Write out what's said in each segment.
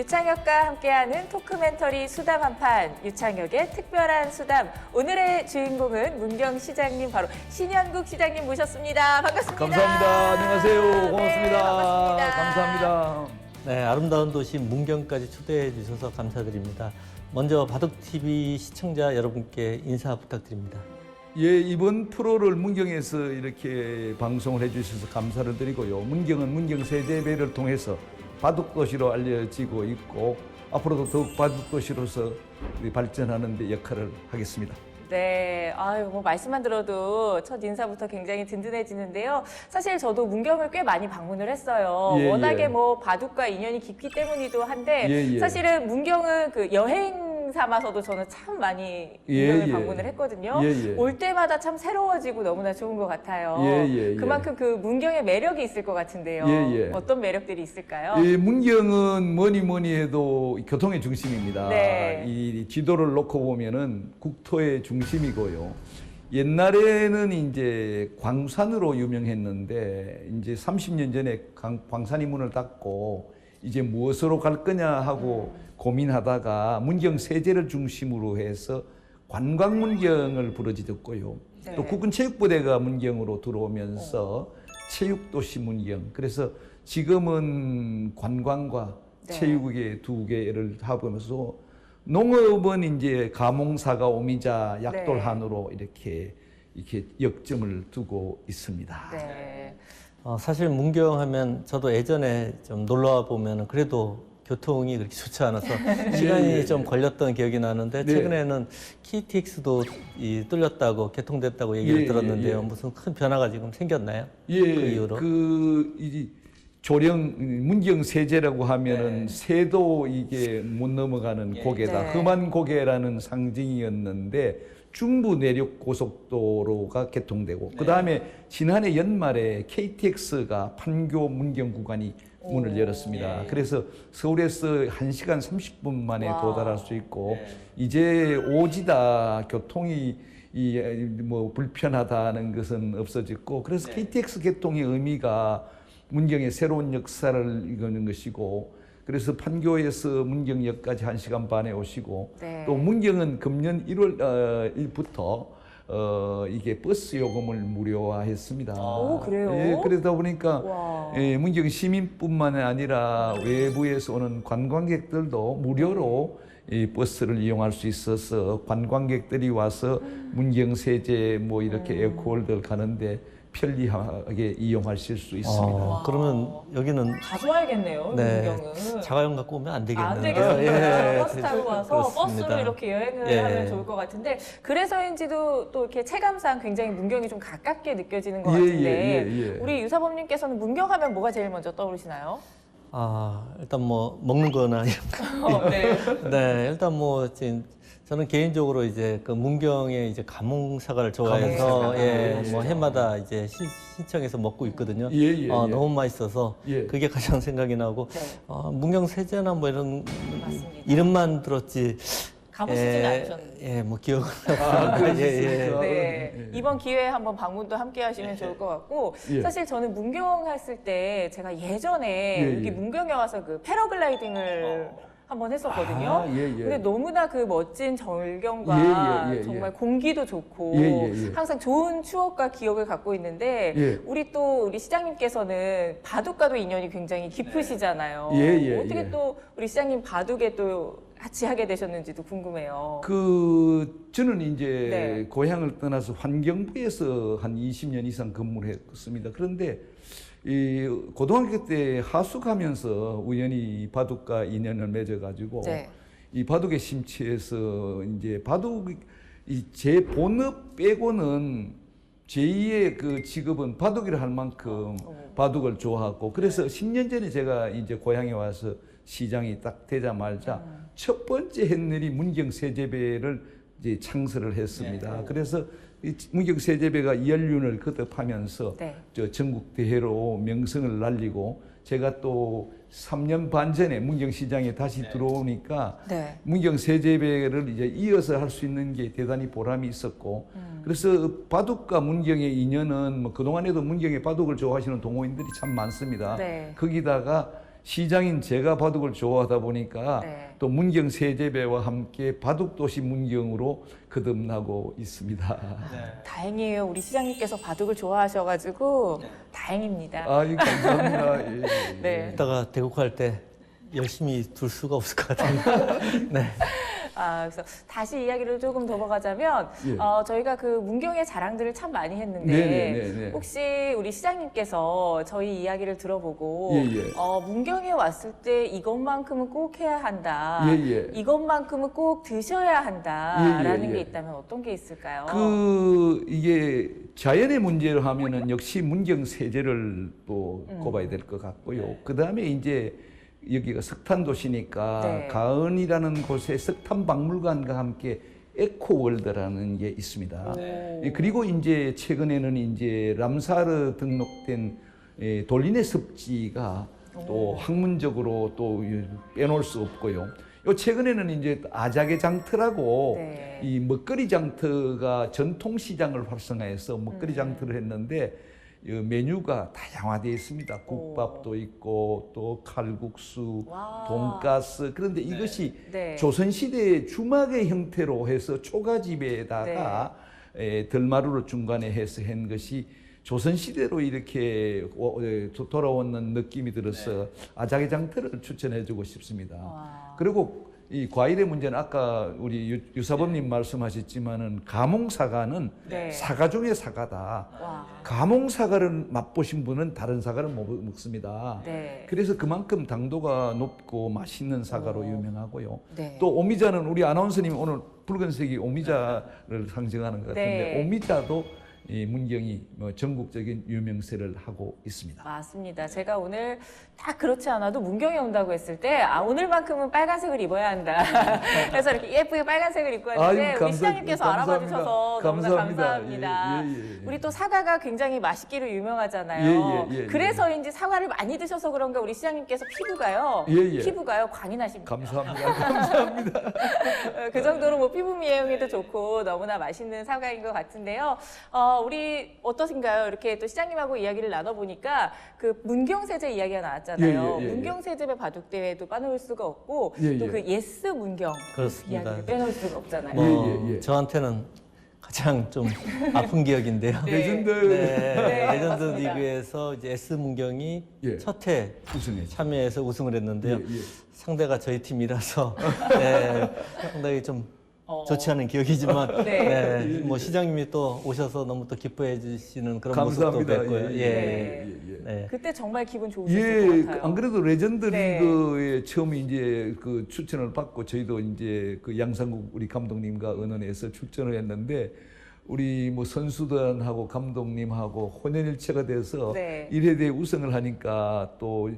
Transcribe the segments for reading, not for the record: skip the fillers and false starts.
유창혁과 함께하는 토크멘터리 수담 한판, 유창혁의 특별한 수담. 오늘의 주인공은 문경시장님, 바로 신현국 시장님 모셨습니다. 반갑습니다. 감사합니다. 안녕하세요. 고맙습니다. 네, 반갑습니다. 감사합니다. 네, 아름다운 도시 문경까지 초대해 주셔서 감사드립니다. 먼저 바둑TV 시청자 여러분께 인사 부탁드립니다. 예, 이번 프로를 문경에서 이렇게 방송을 해주셔서 감사를 드리고요. 문경은 문경 세대배를 통해서 바둑도시로 알려지고 있고 앞으로도 더욱 바둑도시로서 발전하는 데 역할을 하겠습니다. 네, 아유, 뭐 말씀만 들어도 첫 인사부터 굉장히 든든해지는데요. 사실 저도 문경을 꽤 많이 방문을 했어요. 예, 워낙에 예. 뭐 바둑과 인연이 깊기 때문이기도 한데 예, 예. 사실은 문경은 그 여행 삼아서도 저는 참 많이 예, 문경을 예. 방문을 했거든요. 예, 예. 올 때마다 참 새로워지고 너무나 좋은 것 같아요. 예, 예, 예. 그만큼 그 문경의 매력이 있을 것 같은데요. 예, 예. 어떤 매력들이 있을까요? 예, 문경은 뭐니 해도 교통의 중심입니다. 네. 이 지도를 놓고 보면은 국토의 중심이고요. 옛날에는 이제 광산으로 유명했는데 이제 30년 전에 광산이 문을 닫고 이제 무엇으로 갈 거냐 하고 고민하다가 문경 세제를 중심으로 해서 관광 문경을 부르짖었고요. 네. 또 국군체육부대가 문경으로 들어오면서 체육도시 문경. 그래서 지금은 관광과 네. 체육의 두 개를 하면서 농업은 이제 가몽사가 오미자 약돌한으로 이렇게 역점을 두고 있습니다. 네. 사실 문경하면 저도 예전에 좀 놀러 보면은 그래도 교통이 그렇게 좋지 않아서 시간이 예. 좀 걸렸던 기억이 나는데 네. 최근에는 KTX도 뚫렸다고 개통됐다고 얘기를 예, 들었는데요. 예. 무슨 큰 변화가 지금 생겼나요? 예, 그 이후로? 이 조령 문경 세제라고 하면은 네. 새도 이게 못 넘어가는 예. 고개다. 네. 험한 고개라는 상징이었는데 중부 내륙 고속도로가 개통되고 네. 그다음에 지난해 연말에 KTX가 판교 문경 구간이 문을 열었습니다. 예. 그래서 서울에서 1시간 30분 만에 와. 도달할 수 있고 네. 이제 오지다 교통이 뭐 불편하다는 것은 없어졌고 그래서 네. KTX 개통의 의미가 문경의 새로운 역사를 이거는 것이고 그래서 판교에서 문경역까지 1시간 반에 오시고 네. 또 문경은 금년 1월 1일부터 이게 버스 요금을 무료화했습니다. 오, 그래요? 예, 그러다 보니까 와. 예, 문경 시민뿐만 아니라 외부에서 오는 관광객들도 무료로 이 버스를 이용할 수 있어서 관광객들이 와서 문경 세제 뭐 이렇게 에어코월들 가는데 편리하게 이용하실 수 있습니다. 그러면 여기는 가져와야겠네요, 네, 문경은. 자가용 갖고 오면 안 되겠네요. 안 되겠습니다. 예, 버스 타고 와서 그렇습니다. 버스로 이렇게 여행을 예. 하면 좋을 것 같은데 그래서인지도 또 이렇게 체감상 굉장히 문경이 좀 가깝게 느껴지는 것 예, 같은데 예, 예, 예. 우리 유사범님께서는 문경하면 뭐가 제일 먼저 떠오르시나요? 일단 뭐 먹는 거나 네. 네, 일단 뭐 저는 개인적으로 이제 그 문경의 이제 가몽사과를 좋아해서 가몽사과. 예, 네. 뭐 해마다 이제 신청해서 먹고 있거든요. 예, 예, 예. 너무 맛있어서 예. 그게 가장 생각이 나고 네. 문경 세제나 뭐 이런 맞습니다. 이름만 들었지 가보시진 않으셨는데. 예, 뭐 기억은 그러셨습니까? 네, 예. 이번 기회에 한번 방문도 함께 하시면 좋을 것 같고 예. 사실 저는 문경 했을 때 제가 예전에 예, 여기 예. 문경에 와서 그 패러글라이딩을 한번 했었거든요. 아, 예, 예. 근데 너무나 그 멋진 절경과 예, 예, 예, 정말 예. 공기도 좋고 예, 예, 예. 항상 좋은 추억과 기억을 갖고 있는데 예. 우리 시장님께서는 바둑과도 인연이 굉장히 깊으시잖아요. 예, 예, 어떻게 예. 또 우리 시장님 바둑에 또 같이 하게 되셨는지도 궁금해요. 저는 이제 네. 고향을 떠나서 환경부에서 한 20년 이상 근무를 했습니다. 그런데 이 고등학교 때 하숙하면서 우연히 바둑과 인연을 맺어가지고 네. 이 바둑에 심취해서 이제 제 본업 빼고는 제2의 그 직업은 바둑이라 할 만큼 바둑을 좋아하고 그래서 10년 전에 제가 이제 고향에 와서 시장이 딱 되자마자 첫 번째 했는 일이 문경 세제배를 이제 창설을 했습니다. 그래서 이 문경 세제배가 연륜을 거듭하면서 네. 저 전국 대회로 명성을 날리고 제가 또 3년 반 전에 문경시장에 다시 들어오니까 네. 문경 세제배를 이제 이어서 할 수 있는 게 대단히 보람이 있었고 그래서 바둑과 문경의 인연은 뭐 그동안에도 문경의 바둑을 좋아하시는 동호인들이 참 많습니다. 네. 거기다가 시장인 제가 바둑을 좋아하다 보니까 네. 또 문경 세제배와 함께 바둑도시 문경으로 거듭나고 있습니다. 다행이에요. 우리 시장님께서 바둑을 좋아하셔가지고 다행입니다. 아유, 감사합니다. 예, 예, 예. 네. 이따가 대국할 때 열심히 둘 수가 없을 것 같아요. 네. 그래서 다시 이야기를 조금 더 가자면 예. 저희가 그 문경의 자랑들을 참 많이 했는데 네네네네. 혹시 우리 시장님께서 저희 이야기를 들어보고 예, 예. 문경에 왔을 때 이것만큼은 꼭 해야 한다. 예, 예. 이것만큼은 꼭 드셔야 한다라는 예, 예, 예. 게 있다면 어떤 게 있을까요? 이게 자연의 문제를 하면은 역시 문경 세제를 또 꼽아야 될 것 같고요. 그 다음에 이제 여기가 석탄 도시니까 네. 가은이라는 곳에 석탄 박물관과 함께 에코월드라는 게 있습니다. 네. 예, 그리고 이제 최근에는 이제 람사르 등록된 돌리네 습지가 또 학문적으로 또 빼놓을 수 없고요. 요 최근에는 이제 아자개 장터라고 네. 이 먹거리 장터가 전통 시장을 활성화해서 먹거리 장터를 했는데 메뉴가 다양화되어 있습니다. 국밥도 있고 또 칼국수, 와. 돈가스. 그런데 이것이 네. 조선시대의 주막의 형태로 해서 초가집에다가 들마루를 중간에 해서 한 것이 조선시대로 이렇게 돌아오는 느낌이 들어서 아자개 장터를 추천해주고 싶습니다. 와. 그리고 이 과일의 문제는 아까 우리 유사범님 말씀하셨지만은 가몽사과는 네. 사과 중에 사과다. 와. 가몽사과를 맛보신 분은 다른 사과를 못 먹습니다. 네. 그래서 그만큼 당도가 높고 맛있는 사과로 유명하고요. 네. 또 오미자는 우리 아나운서님이 오늘 붉은색이 오미자를 상징하는 것 같은데 네. 오미자도 이 문경이 전국적인 유명세를 하고 있습니다. 맞습니다. 제가 오늘 딱 그렇지 않아도 문경에 온다고 했을 때 오늘만큼은 빨간색을 입어야 한다. 그래서 이렇게 예쁘게 빨간색을 입고 왔는데 아유, 우리 시장님께서 알아봐 주셔서 너무나 감사합니다. 예, 예, 예. 우리 또 사과가 굉장히 맛있기로 유명하잖아요. 예, 예, 예, 그래서인지 사과를 많이 드셔서 그런가 우리 시장님께서 피부가요. 예, 예. 피부가요. 광이 나십니다. 감사합니다. 감사합니다. 그 정도로 뭐 피부 미용에도 좋고 너무나 맛있는 사과인 것 같은데요. 우리 어떠신가요? 이렇게 또 시장님하고 이야기를 나눠보니까 그 문경세제 이야기가 나왔잖아요. 예, 예, 예. 문경세제배 바둑대회도 빠놓을 수가 없고 예, 또 예. 그 예스 문경 그렇습니다. 이야기를 빼놓을 수가 없잖아요. 뭐 예, 예. 저한테는 가장 좀 아픈 기억인데요. 네. 레전드 네, 레전드 맞습니다. 리그에서 이제 S 문경이 예. 첫해 우승했죠. 참여해서 우승을 했는데요. 예, 예. 상대가 저희 팀이라서 네, 상당히 좀 좋지 않은 기억이지만 네. 네, 뭐 시장님이 또 오셔서 너무 또 기뻐해 주시는 그런 감사합니다. 모습도 뵙고요. 예, 예, 예, 예. 예. 네. 그때 정말 기분 좋으셨을 예, 것 같아요. 안 그래도 레전드 네. 리그에 처음 이제 그 추천을 받고 저희도 이제 그 양상국 우리 감독님과 의논해서 출전을 했는데 우리 뭐 선수단하고 감독님하고 혼연일체가 돼서 네. 1회대 우승을 하니까 또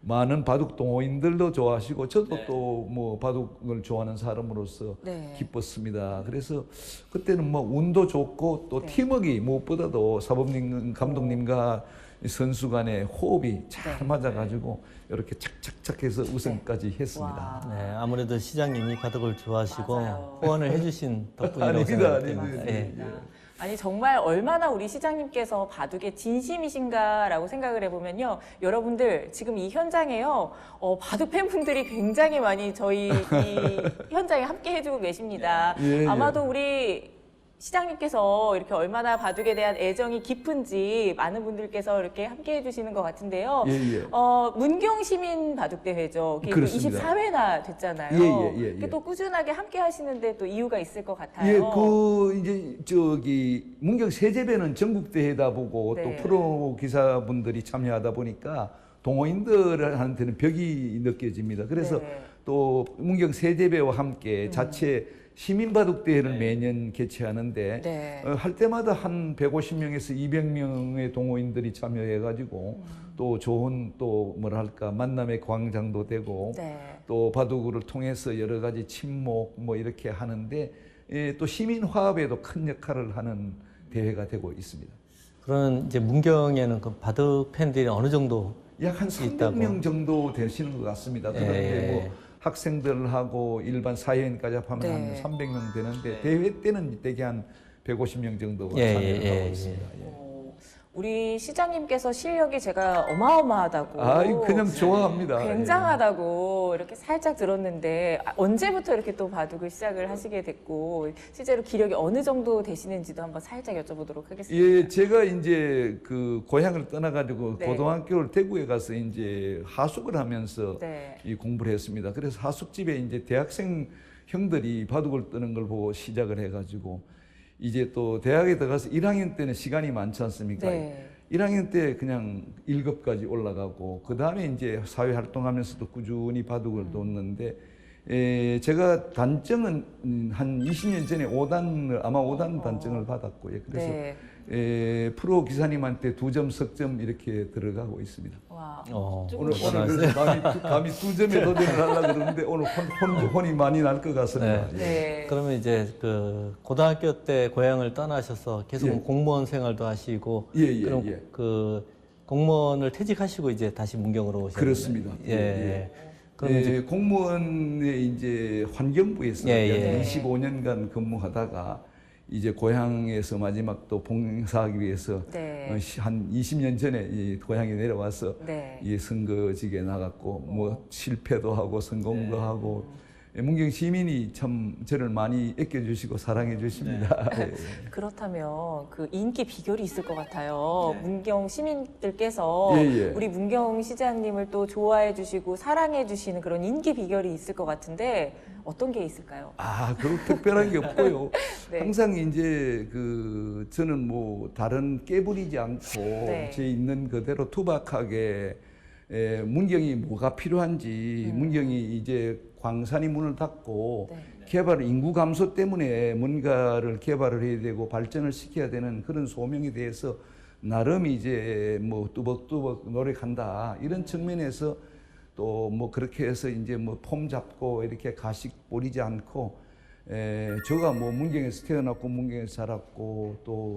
많은 바둑 동호인들도 좋아하시고 저도 또 뭐 바둑을 좋아하는 사람으로서 네. 기뻤습니다. 그래서 그때는 뭐 운도 좋고 또 네. 팀워크 무엇보다도 사범님 감독님과 선수 간의 호흡이 잘 네. 맞아가지고 이렇게 착착착해서 우승까지 했습니다. 와. 네, 아무래도 시장님이 바둑을 좋아하시고 맞아요. 후원을 해주신 덕분이라고 아닙니다, 생각합니다. 아닙니다. 예. 아니 정말 얼마나 우리 시장님께서 바둑에 진심이신가라고 생각을 해보면요. 여러분들 지금 이 현장에요. 바둑 팬분들이 굉장히 많이 저희 이 현장에 함께 해주고 계십니다. 예, 예. 아마도 우리 시장님께서 이렇게 얼마나 바둑에 대한 애정이 깊은지 많은 분들께서 이렇게 함께 해주시는 것 같은데요. 예, 예. 문경 시민 바둑대회죠. 그게 또 그렇습니다. 24회나 됐잖아요. 예, 예, 예, 이게 예. 또 꾸준하게 함께 하시는데 또 이유가 있을 것 같아요. 예, 그 이제 저기 문경 세제배는 전국 대회다 보고 네. 또 프로 기사분들이 참여하다 보니까 동호인들한테는 벽이 느껴집니다. 그래서 네. 또 문경 세제배와 함께 자체 시민바둑대회를 매년 개최하는데 네. 할 때마다 한 150명에서 200명의 동호인들이 참여해가지고 또 좋은 또 뭐랄까 만남의 광장도 되고 네. 또 바둑을 통해서 여러 가지 친목 뭐 이렇게 하는데 또 시민 화합에도 큰 역할을 하는 대회가 되고 있습니다. 그런 이제 문경에는 그 바둑 팬들이 어느 정도 약 한 있다고. 300명 정도 되시는 것 같습니다. 그런데 예. 뭐 학생들하고 일반 사회인까지 합하면 네. 한 300명 되는데 대회 때는 대개 한 150명 정도가 예, 참여를 예, 하고 예, 있습니다. 예. 우리 시장님께서 실력이 제가 어마어마하다고. 그냥 좋아합니다. 굉장하다고 이렇게 살짝 들었는데 언제부터 이렇게 또 바둑을 시작을 하시게 됐고 실제로 기력이 어느 정도 되시는지도 한번 살짝 여쭤보도록 하겠습니다. 예, 제가 이제 그 고향을 떠나가지고 네. 고등학교를 대구에 가서 이제 하숙을 하면서 네. 이 공부를 했습니다. 그래서 하숙집에 이제 대학생 형들이 바둑을 뜨는 걸 보고 시작을 해가지고 이제 또 대학에 들어가서 1학년 때는 시간이 많지 않습니까? 네. 1학년 때 그냥 1급까지 올라가고 그 다음에 이제 사회 활동하면서도 꾸준히 바둑을 뒀는데 제가 단점은 한 20년 전에 5단을 아마 5단 단점을 받았고요. 그래서 네. 프로 기사님한테 2점, 석점 이렇게 들어가고 있습니다. 와. 오늘 그래서 감히 2점에 도전을 하려고 그러는데 오늘 혼이 많이 날 것 같습니다. 네. 네. 그러면 이제 그 고등학교 때 고향을 떠나셔서 계속 예. 공무원 생활도 하시고 예, 그럼 예. 그 공무원을 퇴직하시고 이제 다시 문경으로 오셨나요? 그렇습니다. 예. 그럼 이제 공무원에 이제 환경부에서 예. 25년간 근무하다가 이제 고향에서 마지막 또 봉사하기 위해서 네. 한 20년 전에 이 고향에 내려와서 네. 이 선거직에 나갔고 뭐 실패도 하고 성공도 하고 문경 시민이 참 저를 많이 아껴주시고 사랑해 주십니다. 예. 그렇다면 그 인기 비결이 있을 것 같아요. 문경 시민들께서 예. 우리 문경 시장님을 또 좋아해 주시고 사랑해 주시는 그런 인기 비결이 있을 것 같은데 어떤 게 있을까요? 그런 특별한 게 없고요. 네. 항상 이제 그 저는 뭐 다른 깨부리지 않고 네. 제 있는 그대로 투박하게 문경이 뭐가 필요한지 문경이 이제 광산이 문을 닫고 네. 개발 인구 감소 때문에 뭔가를 개발을 해야 되고 발전을 시켜야 되는 그런 소명에 대해서 나름 이제 뭐 뚜벅뚜벅 노력한다 이런 측면에서 또 뭐 그렇게 해서 이제 뭐 폼 잡고 이렇게 가식 부리지 않고 제가 뭐 문경에서 태어났고 문경에서 자랐고 또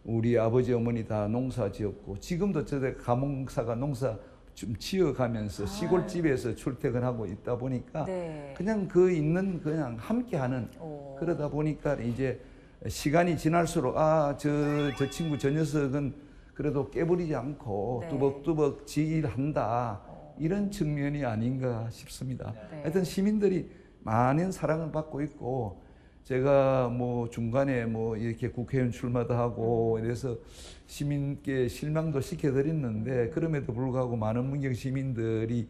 우리 아버지 어머니 다 농사 지었고 지금도 저들 가몽사가 농사 좀 지어가면서 시골집에서 출퇴근하고 있다 보니까 네. 그냥 그 있는 그냥 함께하는 오. 그러다 보니까 이제 시간이 지날수록 저 친구 저 녀석은 그래도 깨부리지 않고 네. 뚜벅뚜벅 지일한다 이런 측면이 아닌가 싶습니다. 네. 하여튼 시민들이 많은 사랑을 받고 있고 제가 뭐 중간에 뭐 이렇게 국회의원 출마도 하고 이래서 시민께 실망도 시켜드렸는데 그럼에도 불구하고 많은 문경 시민들이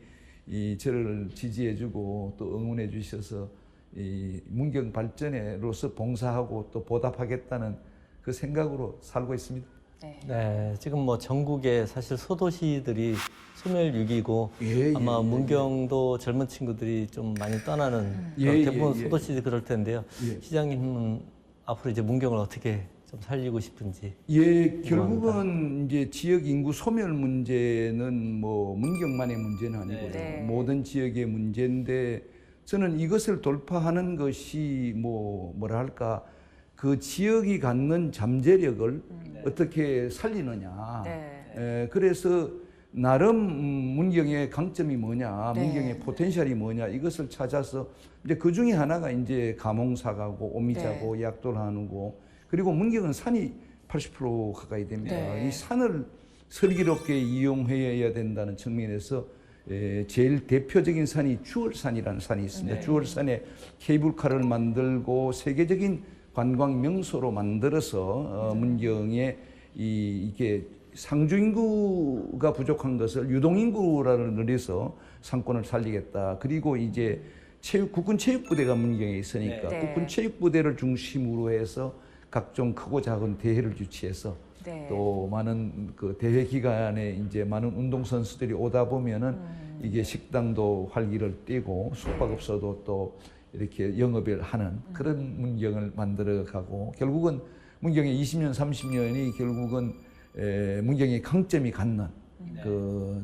저를 지지해주고 또 응원해 주셔서 이 문경 발전에로서 봉사하고 또 보답하겠다는 그 생각으로 살고 있습니다. 네. 네, 지금 뭐 전국에 사실 소도시들이 소멸위기고 아마 문경도 젊은 친구들이 좀 많이 떠나는 대부분 소도시들이 그럴 텐데요. 시장님은 앞으로 이제 문경을 어떻게 좀 살리고 싶은지. 결국은 이제 지역 인구 소멸 문제는 뭐 문경만의 문제는 아니고요. 네. 모든 지역의 문제인데 저는 이것을 돌파하는 것이 뭐라 할까 그 지역이 갖는 잠재력을 어떻게 살리느냐. 네. 그래서 나름 문경의 강점이 뭐냐, 네. 문경의 포텐셜이 뭐냐 이것을 찾아서 이제 그 중에 하나가 이제 가몽사가고 오미자고 약돌하는고 그리고 문경은 산이 80% 가까이 됩니다. 네. 이 산을 슬기롭게 이용해야 된다는 측면에서 제일 대표적인 산이 주월산이라는 산이 있습니다. 네. 주월산에 케이블카를 만들고 세계적인 관광 명소로 만들어서 문경에 이게 상주 인구가 부족한 것을 유동 인구를 늘려서 상권을 살리겠다. 그리고 이제 국군 체육부대가 문경에 있으니까 네. 국군 체육부대를 중심으로 해서 각종 크고 작은 대회를 주최해서 네. 또 많은 그 대회 기간에 이제 많은 운동 선수들이 오다 보면은 이게 식당도 활기를 띠고 숙박업소도 또 이렇게 영업을 하는 그런 문경을 만들어 가고 결국은 문경의 20년, 30년이 결국은 문경의 강점이 갖는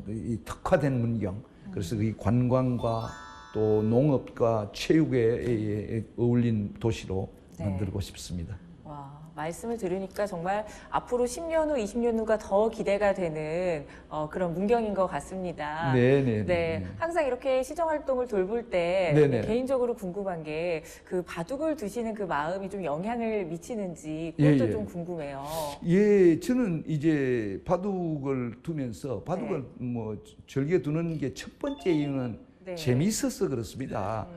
이 특화된 문경. 그래서 이 관광과 또 농업과 체육에 어울린 도시로 만들고 싶습니다. 와, 말씀을 들으니까 정말 앞으로 10년 후, 20년 후가 더 기대가 되는 그런 문경인 것 같습니다. 네네. 네, 항상 이렇게 시정 활동을 돌볼 때 네네. 개인적으로 궁금한 게 그 바둑을 두시는 그 마음이 좀 영향을 미치는지 그것도 예, 예. 좀 궁금해요. 예, 저는 이제 바둑을 두면서 바둑을 뭐 즐겨 두는 게 첫 번째 이유는 네. 재미있어서 그렇습니다.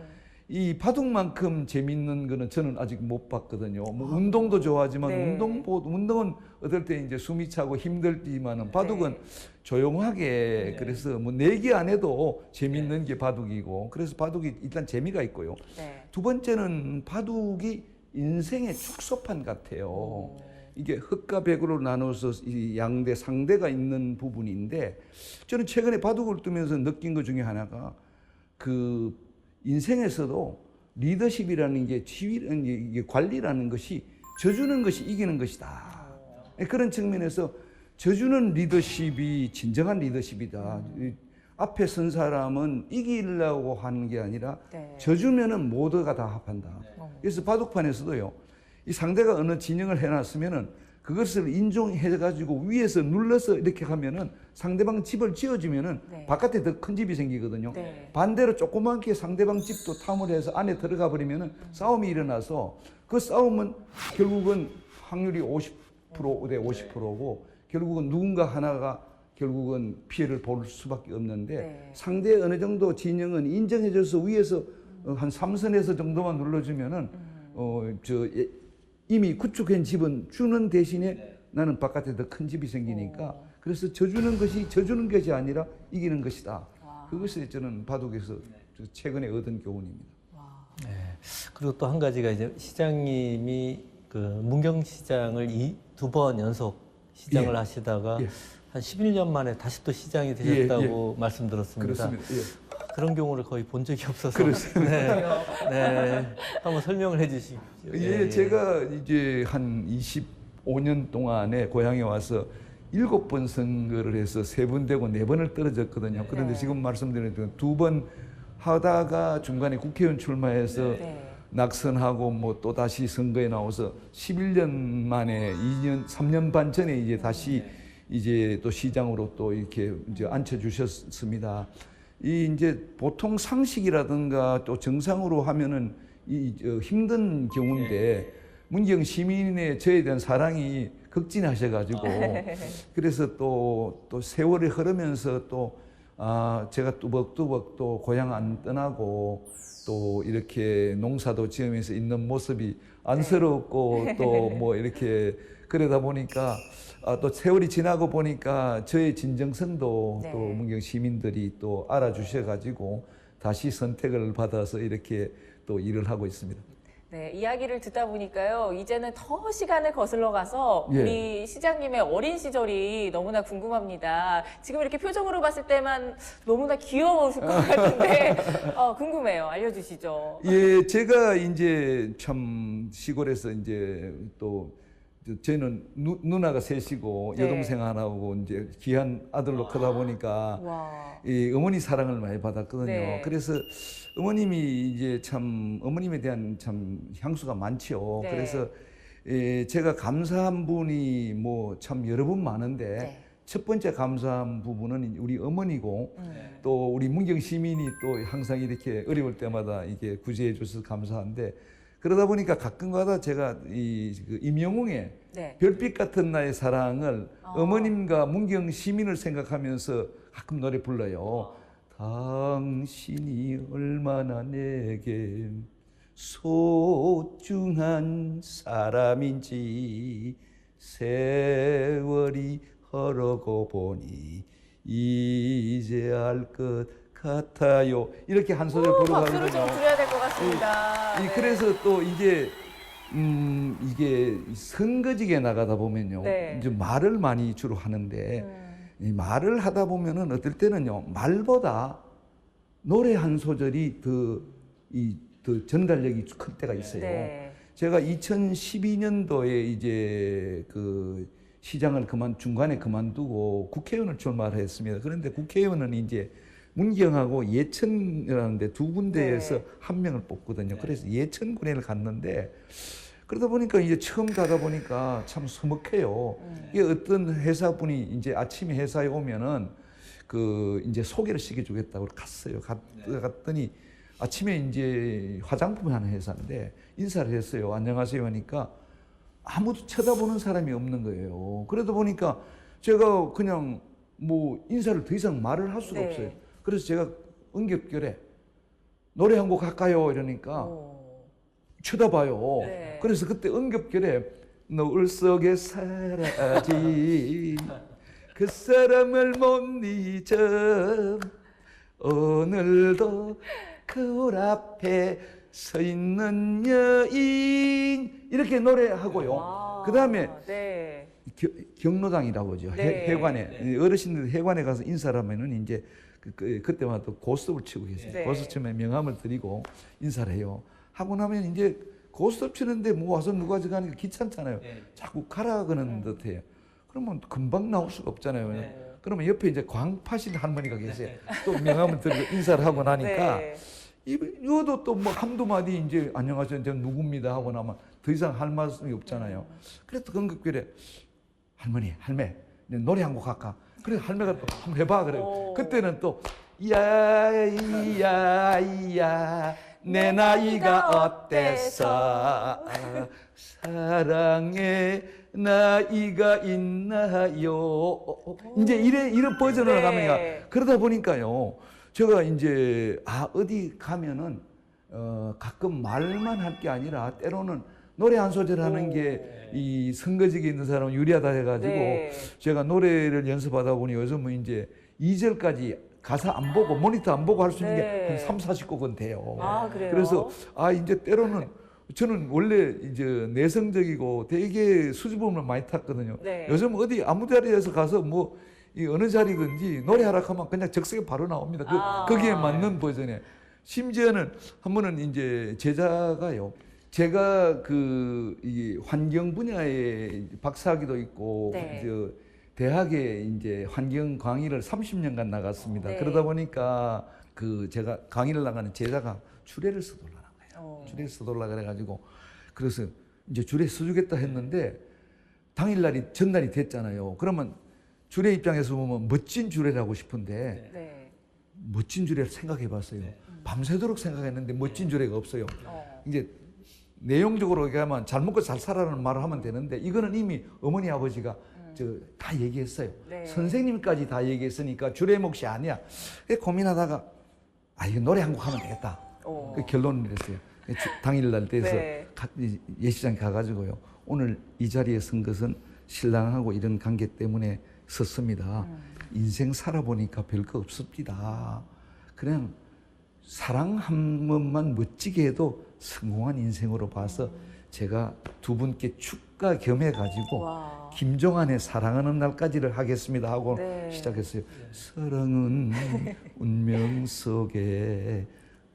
이 바둑만큼 재밌는 거는 저는 아직 못 봤거든요. 뭐 운동도 좋아하지만 네. 운동은 어떨 때 이제 숨이 차고 힘들지만은 바둑은 네. 조용하게 그래서 뭐 내기 안 해도 재밌는 게 바둑이고 그래서 바둑이 일단 재미가 있고요. 네. 두 번째는 바둑이 인생의 축소판 같아요. 이게 흑과 백으로 나눠서 이 양대 상대가 있는 부분인데 저는 최근에 바둑을 두면서 느낀 것 중에 하나가 그 인생에서도 리더십이라는 게 지휘라는 게 이게 관리라는 것이 져주는 것이 이기는 것이다. 그런 측면에서 져주는 리더십이 진정한 리더십이다. 이 앞에 선 사람은 이기려고 하는 게 아니라 네. 져주면은 모두가 다 합한다. 그래서 바둑판에서도요. 이 상대가 어느 진영을 해놨으면은 그것을 인종해가지고 위에서 눌러서 이렇게 하면은 상대방 집을 지어주면은 네. 바깥에 더 큰 집이 생기거든요. 네. 반대로 조그맣게 상대방 집도 탐을 해서 안에 들어가 버리면은 싸움이 일어나서 그 싸움은 결국은 확률이 50%대 50%고 결국은 누군가 하나가 결국은 피해를 볼 수밖에 없는데 네. 상대 어느 정도 진영은 인정해줘서 위에서 한 3선에서 정도만 눌러주면은 이미 구축한 집은 주는 대신에 나는 바깥에 더 큰 집이 생기니까 그래서 져주는 것이 아니라 이기는 것이다. 그것이 저는 바둑에서 최근에 얻은 교훈입니다. 네. 그리고 또 한 가지가 이제 시장님이 그 문경시장을 두 번 연속 시장을 예. 하시다가 예. 한 11년 만에 다시 또 시장이 되셨다고 말씀드렸습니다. 그렇습니다. 예. 그런 경우를 거의 본 적이 없어서 그렇습니다. 네, 한번 설명을 해주시죠. 예, 제가 이제 한 25년 동안에 고향에 와서 7번 선거를 해서 3번 되고 4번을 떨어졌거든요. 그런데 네. 지금 말씀드린 2번 하다가 중간에 국회의원 출마해서 네. 낙선하고 뭐 또 다시 선거에 나와서 11년 만에 3년 반 전에 이제 다시 이제 또 시장으로 또 이렇게 이제 앉혀주셨습니다. 이 이제 보통 상식이라든가 또 정상으로 하면은 힘든 경우인데 문경 시민의 저에 대한 사랑이 극진하셔가지고 그래서 또 세월이 흐르면서 또 제가 뚜벅뚜벅 또 고향 안 떠나고 또 이렇게 농사도 지으면서 있는 모습이 안쓰럽고 또 뭐 이렇게 그러다 보니까 또 세월이 지나고 보니까 저의 진정성도 네. 또 문경 시민들이 또 알아주셔가지고 다시 선택을 받아서 이렇게 또 일을 하고 있습니다. 네, 이야기를 듣다 보니까요, 이제는 더 시간을 거슬러 가서 예. 우리 시장님의 어린 시절이 너무나 궁금합니다. 지금 이렇게 표정으로 봤을 때만 너무나 귀여우실 것 같은데, 궁금해요. 알려주시죠. 예, 제가 이제 참 시골에서 이제 또 저는 누나가 셋이고 네. 여동생 하나하고 이제 귀한 아들로 크다 보니까 와. 이 어머니 사랑을 많이 받았거든요. 네. 그래서 어머님이 이제 참 어머님에 대한 참 향수가 많죠. 네. 그래서 제가 감사한 분이 뭐 참 여러 분 많은데 네. 첫 번째 감사한 부분은 우리 어머니고 또 우리 문경 시민이 또 항상 이렇게 어려울 때마다 이게 구제해 주셔서 감사한데 그러다 보니까 가끔가다 제가 그 임영웅의 네. 별빛 같은 나의 사랑을 어머님과 문경 시민을 생각하면서 가끔 노래 불러요. 당신이 얼마나 내게 소중한 사람인지 세월이 흐르고 보니 이제 알 것 같아요. 이렇게 한 소절 박수를 좀 부르거든요. 드려야 될 것 같습니다. 네. 그래서 또 이제 이게 선거직에 나가다 보면요, 네. 이제 말을 많이 주로 하는데 이 말을 하다 보면은 어떨 때는요 말보다 노래 한 소절이 더 전달력이 클 때가 있어요. 네. 제가 2012년도에 이제 그 시장을 중간에 그만두고 국회의원을 출마를 했습니다. 그런데 국회의원은 이제 문경하고 예천이라는데 두 군데에서 네. 한 명을 뽑거든요. 그래서 예천군에를 갔는데 그러다 보니까 이제 처음 가다 보니까 참 서먹해요. 이게 어떤 회사분이 이제 아침에 회사에 오면은 그 이제 소개를 시켜주겠다고 갔어요. 갔더니 아침에 이제 화장품 하는 회사인데 인사를 했어요. 안녕하세요 하니까 아무도 쳐다보는 사람이 없는 거예요. 그러다 보니까 제가 그냥 뭐 인사를 더 이상 말을 할 수가 네. 없어요. 그래서 제가 응격결에 노래 한 곡 할까요? 이러니까 쳐다봐요. 네. 그래서 그때 응급결에 노을 속에 사라진 그 사람을 못 잊어 오늘도 거울 앞에 서 있는 여인 이렇게 노래하고요. 그 다음에 네. 경로당이라고 하죠. 네. 해관에 어르신들 해관에 가서 인사를 하면은 이제 그때마다 고스톱을 치고 계세요. 네. 고스톱 치면 명함을 드리고 인사를 해요. 하고 나면 이제 고스톱 치는데 뭐 와서 누가 저거 하니까 귀찮잖아요. 자꾸 가라 그러는 듯해요. 그러면 금방 나올 수가 없잖아요. 그러면 옆에 이제 광파신 할머니가 계세요. 또 명함을 드리고 인사를 하고 나니까 네. 이것도 또 뭐 한두 마디 이제 안녕하세요, 저 누굽니다 하고 나면 더 이상 할 말씀이 없잖아요. 그래서 건급결에 할머니, 할매 노래 한 곡 할까? 그래 할매가 또 한번 해봐 그래요. 그때는 또 야야야 내 나이가 어때서 사랑의 나이가 있나요? 이제 이런 버전으로 네. 가면 그러다 보니까요. 제가 이제 어디 가면은 가끔 말만 할 게 아니라 때로는 노래 한 소절 하는 게 이 선거직에 있는 사람은 유리하다 해가지고 네. 제가 노래를 연습하다 보니 요즘은 이제 2절까지 가사 안 보고 모니터 안 보고 할 수 있는 네. 게 한 3, 40곡은 돼요. 아, 그래요? 그래서 이제 때로는 저는 원래 이제 내성적이고 되게 수줍음을 많이 탔거든요. 네. 요즘 어디 아무 자리에서 가서 뭐 이 어느 자리든지 노래하라 하면 그냥 적석에 바로 나옵니다. 거기에 맞는 버전에. 심지어는 한 번은 이제 제자가요. 제가 이 환경 분야에 박사학위도 있고 네. 대학에 이제 환경 강의를 30년간 나갔습니다. 네. 그러다 보니까 제가 강의를 나가는 제자가 주례를 써달라는 거예요. 주례를 써달라 그래가지고 그래서 이제 주례 써주겠다 했는데 당일날이 전날이 됐잖아요. 그러면 주례 입장에서 보면 멋진 주례를 하고 싶은데 네. 멋진 주례를 생각해봤어요. 밤새도록 생각했는데 멋진 주례가 없어요. 이제 내용적으로 얘기하면 잘 먹고 잘 살아라는 말을 하면 되는데 이거는 이미 어머니 아버지가 다 얘기했어요. 네. 선생님까지 다 얘기했으니까 주례 몫이 아니야. 고민하다가 이거 노래 한 곡 하면 되겠다. 그 결론을 내렸어요. 당일날 돼서 네. 예시장에 가가지고요. 오늘 이 자리에 선 것은 신랑하고 이런 관계 때문에 섰습니다. 인생 살아보니까 별거 없습니다. 그냥 사랑 한 번만 멋지게 해도 성공한 인생으로 봐서 제가 두 분께 축가 겸해가지고 김종환의 사랑하는 날까지를 하겠습니다 하고 네. 시작했어요. 사랑은 운명 속에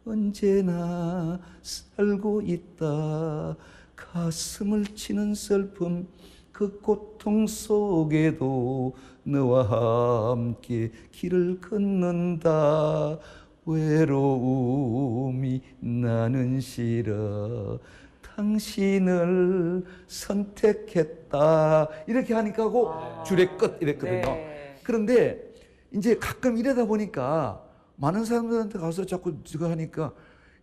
언제나 살고 있다. 가슴을 치는 슬픔 그 고통 속에도 너와 함께 길을 걷는다. 외로움이 나는 싫어 당신을 선택했다. 이렇게 하니까 주례 끝 이랬거든요. 네. 그런데 이제 가끔 이러다 보니까 많은 사람들한테 가서 자꾸 저거 하니까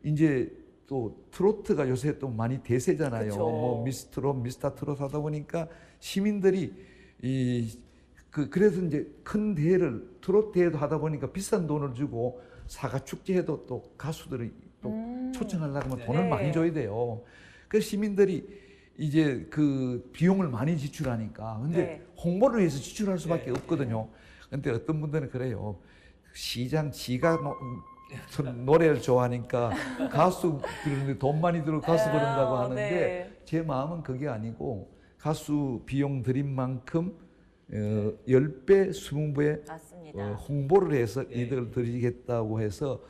이제 또 트로트가 요새 또 많이 대세잖아요. 그쵸. 뭐 미스트롯, 미스터 트롯 하다 보니까 시민들이 그래서 이제 큰 대회를 트로트 대회도 하다 보니까 비싼 돈을 주고 사과 축제에도 또 가수들이 또 초청하려면 돈을 네. 많이 줘야 돼요. 그래서 시민들이 이제 그 비용을 많이 지출하니까 근데 네. 홍보를 위해서 지출할 수밖에 없거든요. 근데 어떤 분들은 그래요. 시장 지가 노래를 좋아하니까 가수 부르는데 돈 많이 들어 가수 부른다고 하는데 네. 제 마음은 그게 아니고 가수 비용 들인 만큼 10배, 20배 맞습니다. 홍보를 해서 이득을 드리겠다고 해서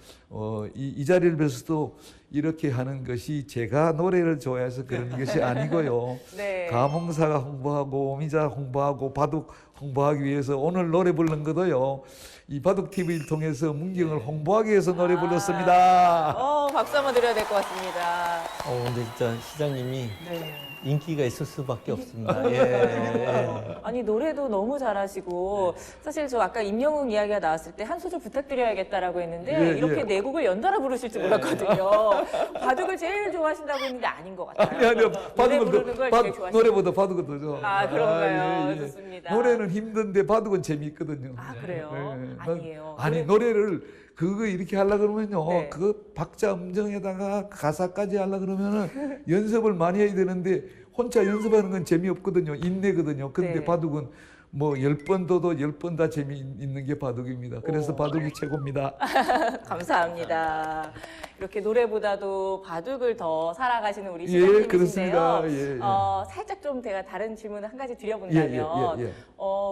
이 자리를 빌어서도 이렇게 하는 것이 제가 노래를 좋아해서 그런 것이 아니고요. 네. 감흥사가 홍보하고 오미자 홍보하고 바둑 홍보하기 위해서 오늘 노래 부른 것도요. 이 바둑 TV를 통해서 문경을 홍보하기 위해서 노래 불렀습니다. 박수 한번 드려야 될 것 같습니다. 근데 진짜 시장님이 네. 인기가 있을 수밖에 없습니다. 예. 아니 노래도 너무 잘하시고 사실 저 아까 임영웅 이야기가 나왔을 때 한 소절 부탁드려야겠다라고 했는데 이렇게 네 곡을 연달아 부르실 줄 몰랐거든요. 바둑을 제일 좋아하신다고 했는데 아닌 것 같아요. 아니요. 노래 부르는 걸 제일 좋아하시는 노래보다 바둑은 더 좋아. 아 그런가요? 좋습니다. 노래는 힘든데 바둑은 재미있거든요. 아 그래요? 네. 아니에요. 아니 노래를 그거 이렇게 하려 그러면요. 네. 그 박자 음정에다가 가사까지 하려 그러면은 연습을 많이 해야 되는데 혼자 연습하는 건 재미없거든요. 인내거든요. 근데 네. 바둑은 뭐 10번 둬도 10번 다 재미있는 게 바둑입니다. 그래서 바둑이 최고입니다. 감사합니다. 이렇게 노래보다도 바둑을 더 살아가시는 우리 예, 시장님이신데요. 그렇습니다. 예, 예. 살짝 좀 제가 다른 질문을 한 가지 드려본다면 예, 예.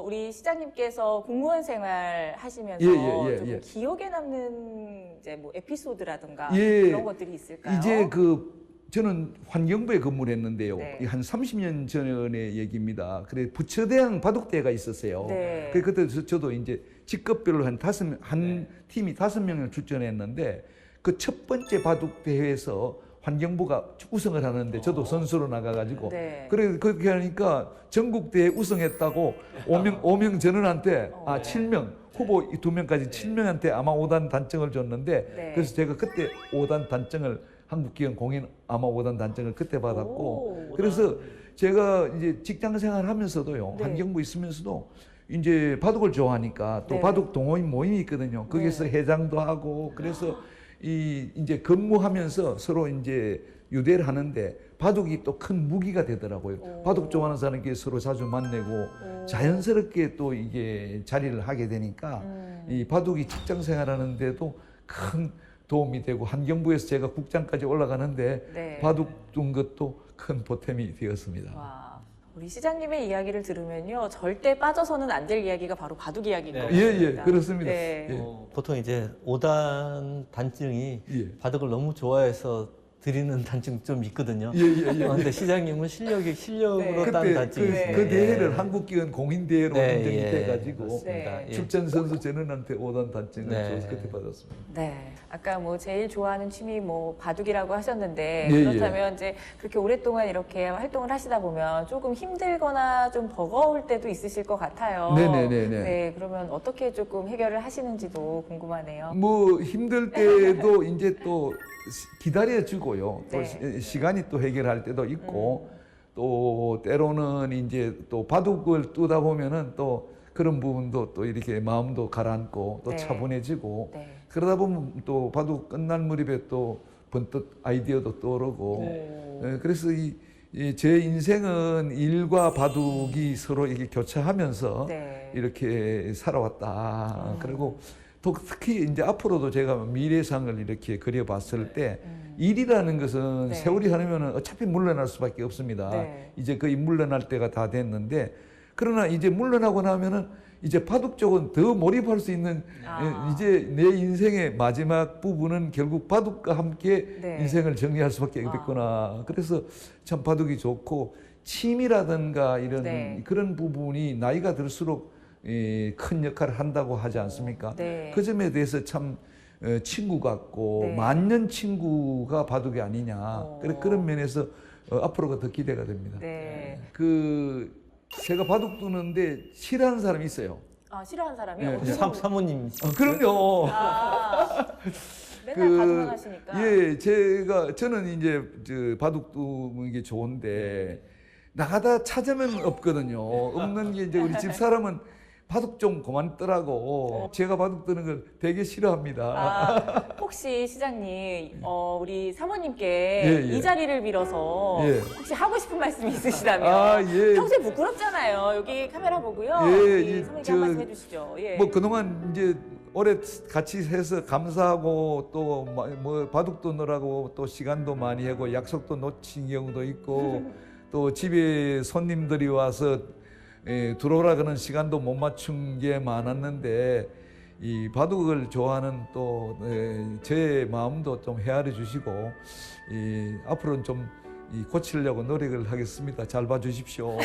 우리 시장님께서 공무원 생활 하시면서 예. 좀 기억에 남는 이제 뭐 에피소드라든가 예. 그런 것들이 있을까요? 이제 저는 환경부에 근무를 했는데요. 네. 한 30년 전의 얘기입니다. 그래 부처대항 바둑대회가 있었어요. 네. 그때 저도 이제 직급별로 한 팀이 5명을 출전했는데 그 첫 번째 바둑대회에서 환경부가 우승을 하는데 저도 선수로 나가가지고 네. 그래 그렇게 하니까 전국대회 우승했다고 5명 전원한테 7명 후보 2명까지 7명한테 아마 5단 단증을 줬는데 네. 그래서 제가 그때 5단 단증을 한국기관 공인 아마 5단 단증을 그때 받았고 그래서 제가 이제 직장 생활하면서도요 네. 환경부 있으면서도 이제 바둑을 좋아하니까 또 네. 바둑 동호인 모임이 있거든요. 거기서 회장도 하고 그래서 이제 근무하면서 서로 이제 유대를 하는데 바둑이 또 큰 무기가 되더라고요. 바둑 좋아하는 사람끼리 서로 자주 만나고 자연스럽게 또 이게 자리를 하게 되니까 이 바둑이 직장 생활하는데도 큰 도움이 되고 환경부에서 제가 국장까지 올라가는데 네. 바둑 둔 것도 큰 보탬이 되었습니다. 와, 우리 시장님의 이야기를 들으면요 절대 빠져서는 안 될 이야기가 바로 바둑 이야기인 것 예, 같습니다. 그렇습니다. 네. 예. 보통 이제 5단 단증이 예. 바둑을 너무 좋아해서 드리는 단증 좀 있거든요. 예. 근데 시장님은 실력으로 네. 딴 그때 단증이 있습니다. 그 대회를 한국기관 공인대회로 네, 인정이 예. 돼가지고 그렇습니다. 네. 예. 출전 선수 전원한테 5단 단증을 네. 줘서 그때 받았습니다. 네. 아까 뭐 제일 좋아하는 취미 뭐 바둑이라고 하셨는데 예, 그렇다면 이제 그렇게 오랫동안 이렇게 활동을 하시다 보면 조금 힘들거나 좀 버거울 때도 있으실 것 같아요. 네네네네. 네. 그러면 어떻게 조금 해결을 하시는지도 궁금하네요. 뭐 힘들 때도 이제 또 기다려주고요. 또 네. 시간이 또 해결할 때도 있고 또 때로는 이제 또 바둑을 두다 보면은 또 그런 부분도 또 이렇게 마음도 가라앉고 또 네. 차분해지고 네. 그러다 보면 또 바둑 끝날 무렵에 또 번뜩 아이디어도 떠오르고 그래서 제 인생은 일과 바둑이 서로 이렇게 교차하면서 네. 이렇게 살아왔다. 그리고 또 특히 이제 앞으로도 제가 미래상을 이렇게 그려봤을 때 일이라는 것은 네. 세월이 흐르면 어차피 물러날 수밖에 없습니다. 네. 이제 거의 물러날 때가 다 됐는데 그러나 이제 물러나고 나면은 이제 바둑 쪽은 더 몰입할 수 있는 이제 내 인생의 마지막 부분은 결국 바둑과 함께 네. 인생을 정리할 수밖에 없겠구나. 그래서 참 바둑이 좋고 취미라든가 이런 네. 그런 부분이 나이가 들수록 큰 역할을 한다고 하지 않습니까? 네. 그 점에 대해서 참 친구 같고 네. 만년 친구가 바둑이 아니냐. 그런 면에서 앞으로가 더 기대가 됩니다. 네. 제가 바둑 두는데 싫어하는 사람이 있어요. 아, 싫어하는 사람이요? 네. 어떤 분이- 사모님. 그럼요. 맨날 바둑만 하시니까. 예, 저는 이제 바둑 두는 게 좋은데 나가다 찾으면 없거든요. 없는 게 이제 우리 집 사람은 바둑 좀 그만 뜨라고. 제가 바둑 뜨는 걸 되게 싫어합니다. 혹시 시장님, 우리 사모님께 예. 이 자리를 빌어서 예. 혹시 하고 싶은 말씀이 있으시다면 예. 평소에 부끄럽잖아요. 여기 카메라 보고요. 예, 우리 사모님께 한 말씀 해주시죠. 예. 뭐 그동안 이제 오래 같이 해서 감사하고 또 뭐 바둑 두느라고 또 시간도 많이 하고 약속도 놓친 경우도 있고 또 집에 손님들이 와서 들어오라 그러는 시간도 못 맞춘 게 많았는데 이 바둑을 좋아하는 또 제 마음도 좀 헤아려 주시고 앞으로는 좀 고치려고 노력을 하겠습니다. 잘 봐주십시오.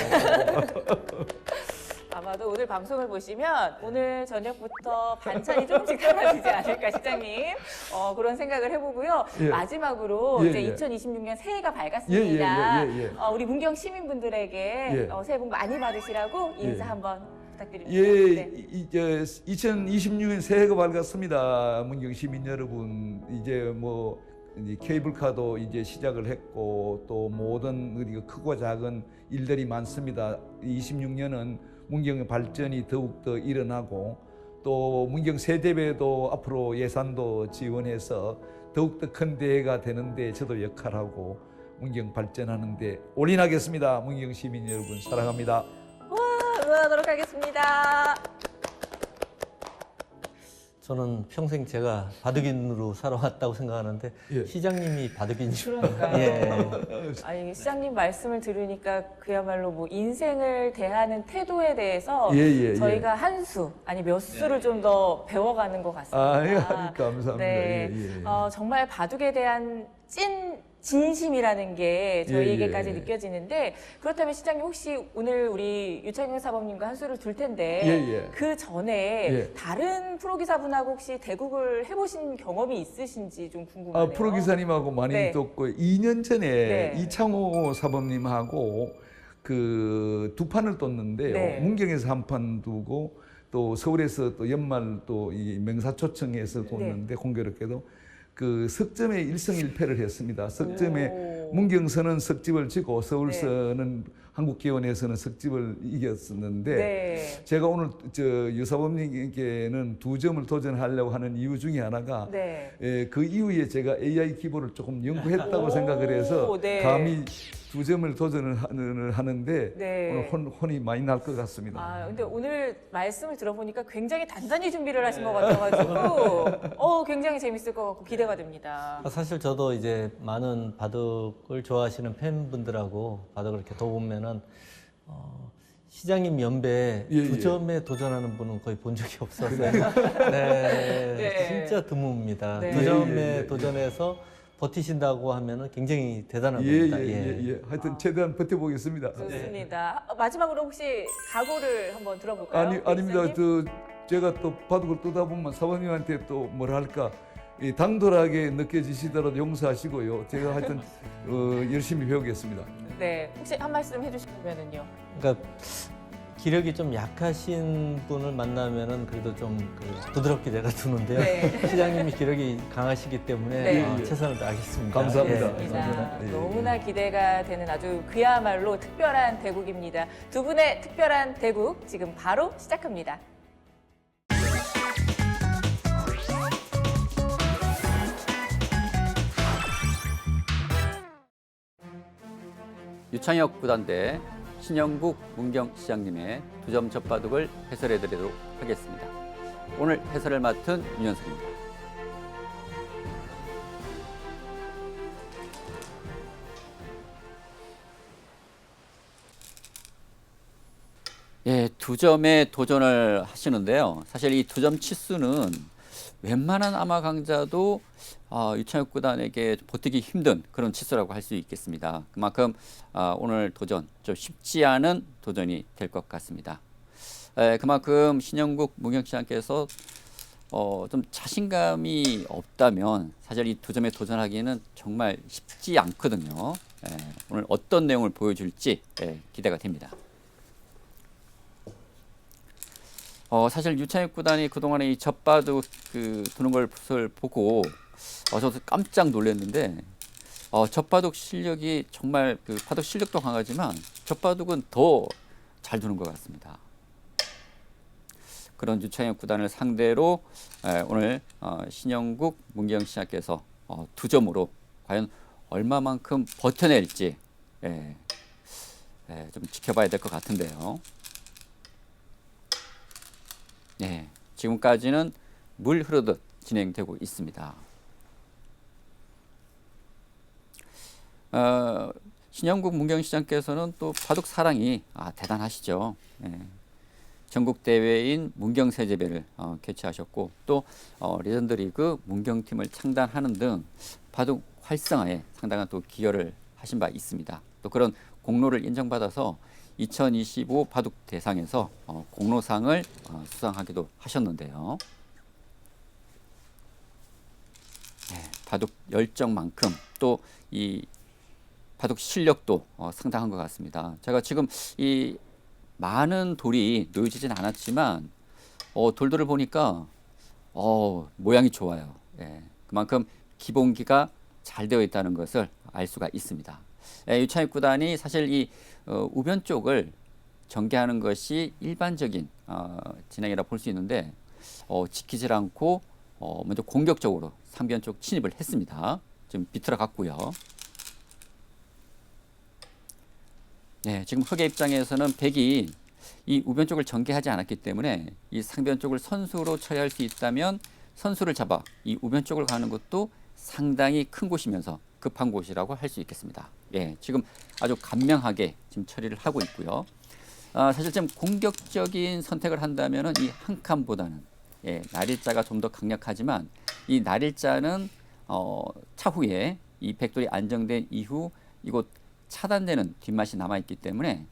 아마도 오늘 방송을 보시면 오늘 저녁부터 반찬이 조금씩 달라지지 않을까 시장님 그런 생각을 해보고요. 예. 마지막으로 예, 이제 예. 2026년 새해가 밝았습니다. 예. 우리 문경 시민분들에게 예. 새해 복 많이 받으시라고 인사 예. 한번 부탁드립니다. 예, 네. 이제 2026년 새해가 밝았습니다. 문경 시민 여러분, 이제 뭐 이제 케이블카도 이제 시작을 했고 또 모든 우리가 크고 작은 일들이 많습니다. 26년은 문경의 발전이 더욱더 일어나고 또 문경 세대배도 앞으로 예산도 지원해서 더욱더 큰 대회가 되는데 저도 역할하고 문경 발전하는데 올인하겠습니다. 문경 시민 여러분 사랑합니다. 응원하도록 하겠습니다. 저는 평생 제가 바둑인으로 살아왔다고 생각하는데 예. 시장님이 바둑인 줄. 그러니까요. 예. 아니, 시장님 말씀을 들으니까 그야말로 뭐 인생을 대하는 태도에 대해서 예. 저희가 한 수, 아니 몇 수를 좀 더 배워가는 것 같습니다. 예, 감사합니다. 네. 예. 정말 바둑에 대한 진심이라는 게 저희에게까지 예. 느껴지는데 그렇다면 시장님 혹시 오늘 우리 유창현 사범님과 한 수를 둘 텐데 예. 그 전에 예. 다른 프로기사분하고 혹시 대국을 해보신 경험이 있으신지 좀 궁금하네요. 프로기사님하고 많이 네. 뒀고 2년 전에 네. 이창호 사범님하고 그 두 판을 뒀는데요. 네. 문경에서 한 판 두고 또 서울에서 또 연말 또 이 명사초청에서 뒀는데 공교롭게도 그 석점에 1승1패를 했습니다. 석점에 오. 문경서는 석집을 지고 서울서는 한국기원에서는 석집을 이겼었는데 네. 제가 오늘 저 유사범님께는 2점을 도전하려고 하는 이유 중에 하나가 네. 그 이후에 제가 AI 기보를 조금 연구했다고 오, 생각을 해서 네. 감히 2점을 도전을 하는데 네. 오늘 혼이 많이 날 것 같습니다. 근데 오늘 말씀을 들어보니까 굉장히 단단히 준비를 하신 것 같아가지고, 굉장히 재밌을 것 같고 기대가 됩니다. 사실 저도 이제 많은 바둑을 좋아하시는 팬분들하고 바둑을 이렇게 둬보면은 시장님 연배에 예. 2점에 도전하는 분은 거의 본 적이 없어서요. 네, 네. 진짜 드뭅니다. 네. 2점에 예. 도전해서 버티신다고 하면은 굉장히 대단한 예. 겁니다. 하여튼 최대한 버텨보겠습니다. 좋습니다. 마지막으로 혹시 각오를 한번 들어볼까요? 아닙니다. 기사님? 제가 또 바둑을 뜨다 보면 사모님한테 또 뭐랄까 당돌하게 느껴지시더라도 용서하시고요. 제가 하여튼 열심히 배우겠습니다. 네, 혹시 한 말씀 해주시면은요. 그러니까 기력이 좀 약하신 분을 만나면은 그래도 좀 부드럽게 내가 두는데요. 네. 시장님이 기력이 강하시기 때문에 네. 최선을 다하겠습니다. 감사합니다. 감사합니다. 예. 너무나 기대가 되는 아주 그야말로 특별한 대국입니다. 두 분의 특별한 대국 지금 바로 시작합니다. 유창혁 구단대 신영국 문경시장님의 2점 젖바둑을 해설해드리도록 하겠습니다. 오늘 해설을 맡은 윤현석입니다. 예, 2점에 도전을 하시는데요. 사실 이 2점 치수는 웬만한 아마 강자도 유창혁 구단에게 버티기 힘든 그런 치수라고 할 수 있겠습니다. 그만큼 오늘 도전 좀 쉽지 않은 도전이 될 것 같습니다. 그만큼 신영국 문경시장께서 좀 자신감이 없다면 사실 이 2점에 도전하기는 정말 쉽지 않거든요. 오늘 어떤 내용을 보여줄지 기대가 됩니다. 사실 유창혁 구단이 그동안에 이 젖바둑 두는 걸 보고 저도 깜짝 놀랐는데 젖바둑 실력이 정말 바둑 실력도 강하지만 젖바둑은 더 잘 두는 것 같습니다. 그런 유창혁 구단을 상대로 오늘 신영국 문경시장께서 2점으로 과연 얼마만큼 버텨낼지 좀 지켜봐야 될 것 같은데요. 네, 지금까지는 물 흐르듯 진행되고 있습니다. 신영국 문경시장께서는 또 바둑 사랑이 대단하시죠. 전국 대회인 문경세제배를 개최하셨고 또 레전드리그 문경팀을 창단하는 등 바둑 활성화에 상당한 또 기여를 하신 바 있습니다. 또 그런 공로를 인정받아서 2025 바둑 대상에서 공로상을 수상하기도 하셨는데요. 네, 바둑 열정만큼 또 이 바둑 실력도 상당한 것 같습니다. 제가 지금 이 많은 돌이 놓여지진 않았지만 돌들을 보니까 모양이 좋아요. 예, 그만큼 기본기가 잘 되어 있다는 것을 알 수가 있습니다. 유창익 구단이 사실 이 우변 쪽을 전개하는 것이 일반적인 진행이라 볼 수 있는데 지키질 않고 먼저 공격적으로 상변 쪽 침입을 했습니다. 지금 비틀어 갔고요. 네, 지금 흑의 입장에서는 백이 이 우변 쪽을 전개하지 않았기 때문에 이 상변 쪽을 선수로 처리할 수 있다면 선수를 잡아 이 우변 쪽을 가는 것도 상당히 큰 곳이면서 급한 곳이라고 할 수 있겠습니다. 예, 지금 아주 간명하게 지금 처리를 하고 있고요. 사실 좀 공격적인 선택을 한다면은 이 한 칸보다는 날일자가 좀 더 강력하지만 이 날일자는 차후에 이 백돌이 안정된 이후 이곳 차단되는 뒷맛이 남아있기 때문에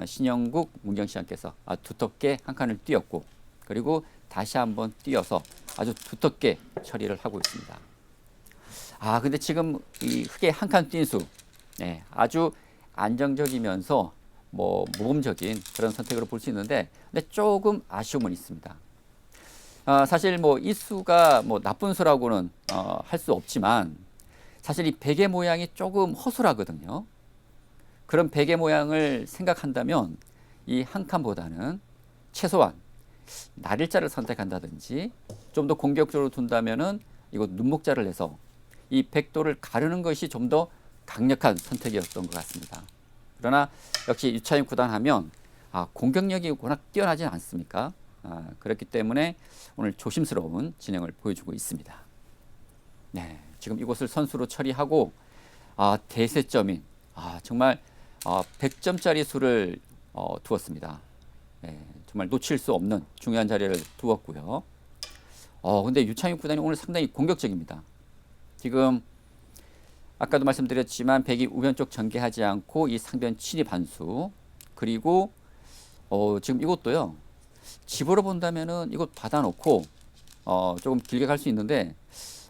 신영국 문경시장께서 두텁게 한 칸을 띄었고 그리고 다시 한번 띄어서 아주 두텁게 처리를 하고 있습니다. 근데 지금 이 흑의 한 칸 띈 수 아주 안정적이면서 모범적인 그런 선택으로 볼 수 있는데 근데 조금 아쉬움은 있습니다. 사실 이 수가 나쁜 수라고는 할 수 없지만 사실 이 백의 모양이 조금 허술하거든요. 그런 백의 모양을 생각한다면 이 한 칸보다는 최소한 날일자를 선택한다든지 좀 더 공격적으로 둔다면은 이거 눈목자를 내서 이 백도를 가르는 것이 좀 더 강력한 선택이었던 것 같습니다. 그러나 역시 유창익 구단 하면 공격력이 워낙 뛰어나지 않습니까? 그렇기 때문에 오늘 조심스러운 진행을 보여주고 있습니다. 네, 지금 이곳을 선수로 처리하고 대세점인 정말 100점짜리 수를 두었습니다. 네, 정말 놓칠 수 없는 중요한 자리를 두었고요. 근데 유창익 구단이 오늘 상당히 공격적입니다. 지금 아까도 말씀드렸지만 백이 우변 쪽 전개하지 않고 이 상변 침입 한수 그리고 지금 이것도요. 집으로 본다면은 이것 받아놓고 조금 길게 갈 수 있는데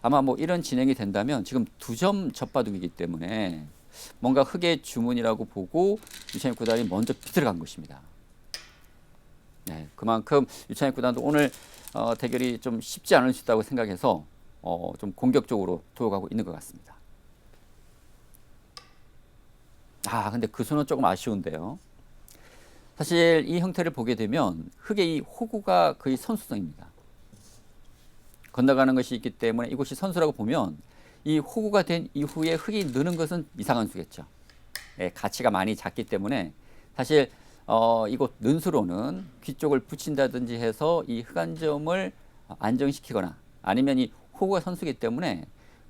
아마 이런 진행이 된다면 지금 2점 젖바둑이기 때문에 뭔가 흑의 주문이라고 보고 유창익 구단이 먼저 비틀어간 것입니다. 네, 그만큼 유창익 구단도 오늘 대결이 좀 쉽지 않을 수 있다고 생각해서 좀 공격적으로 두어가고 있는 것 같습니다. 근데 그 수는 조금 아쉬운데요. 사실 이 형태를 보게 되면 흑의 이 호구가 거의 선수성입니다. 건너가는 것이 있기 때문에 이곳이 선수라고 보면 이 호구가 된 이후에 흑이 느는 것은 이상한 수겠죠. 가치가 많이 작기 때문에 사실 이곳 는수로는 귀 쪽을 붙인다든지 해서 이 흑안점을 안정시키거나 아니면 이 호구가 선수이기 때문에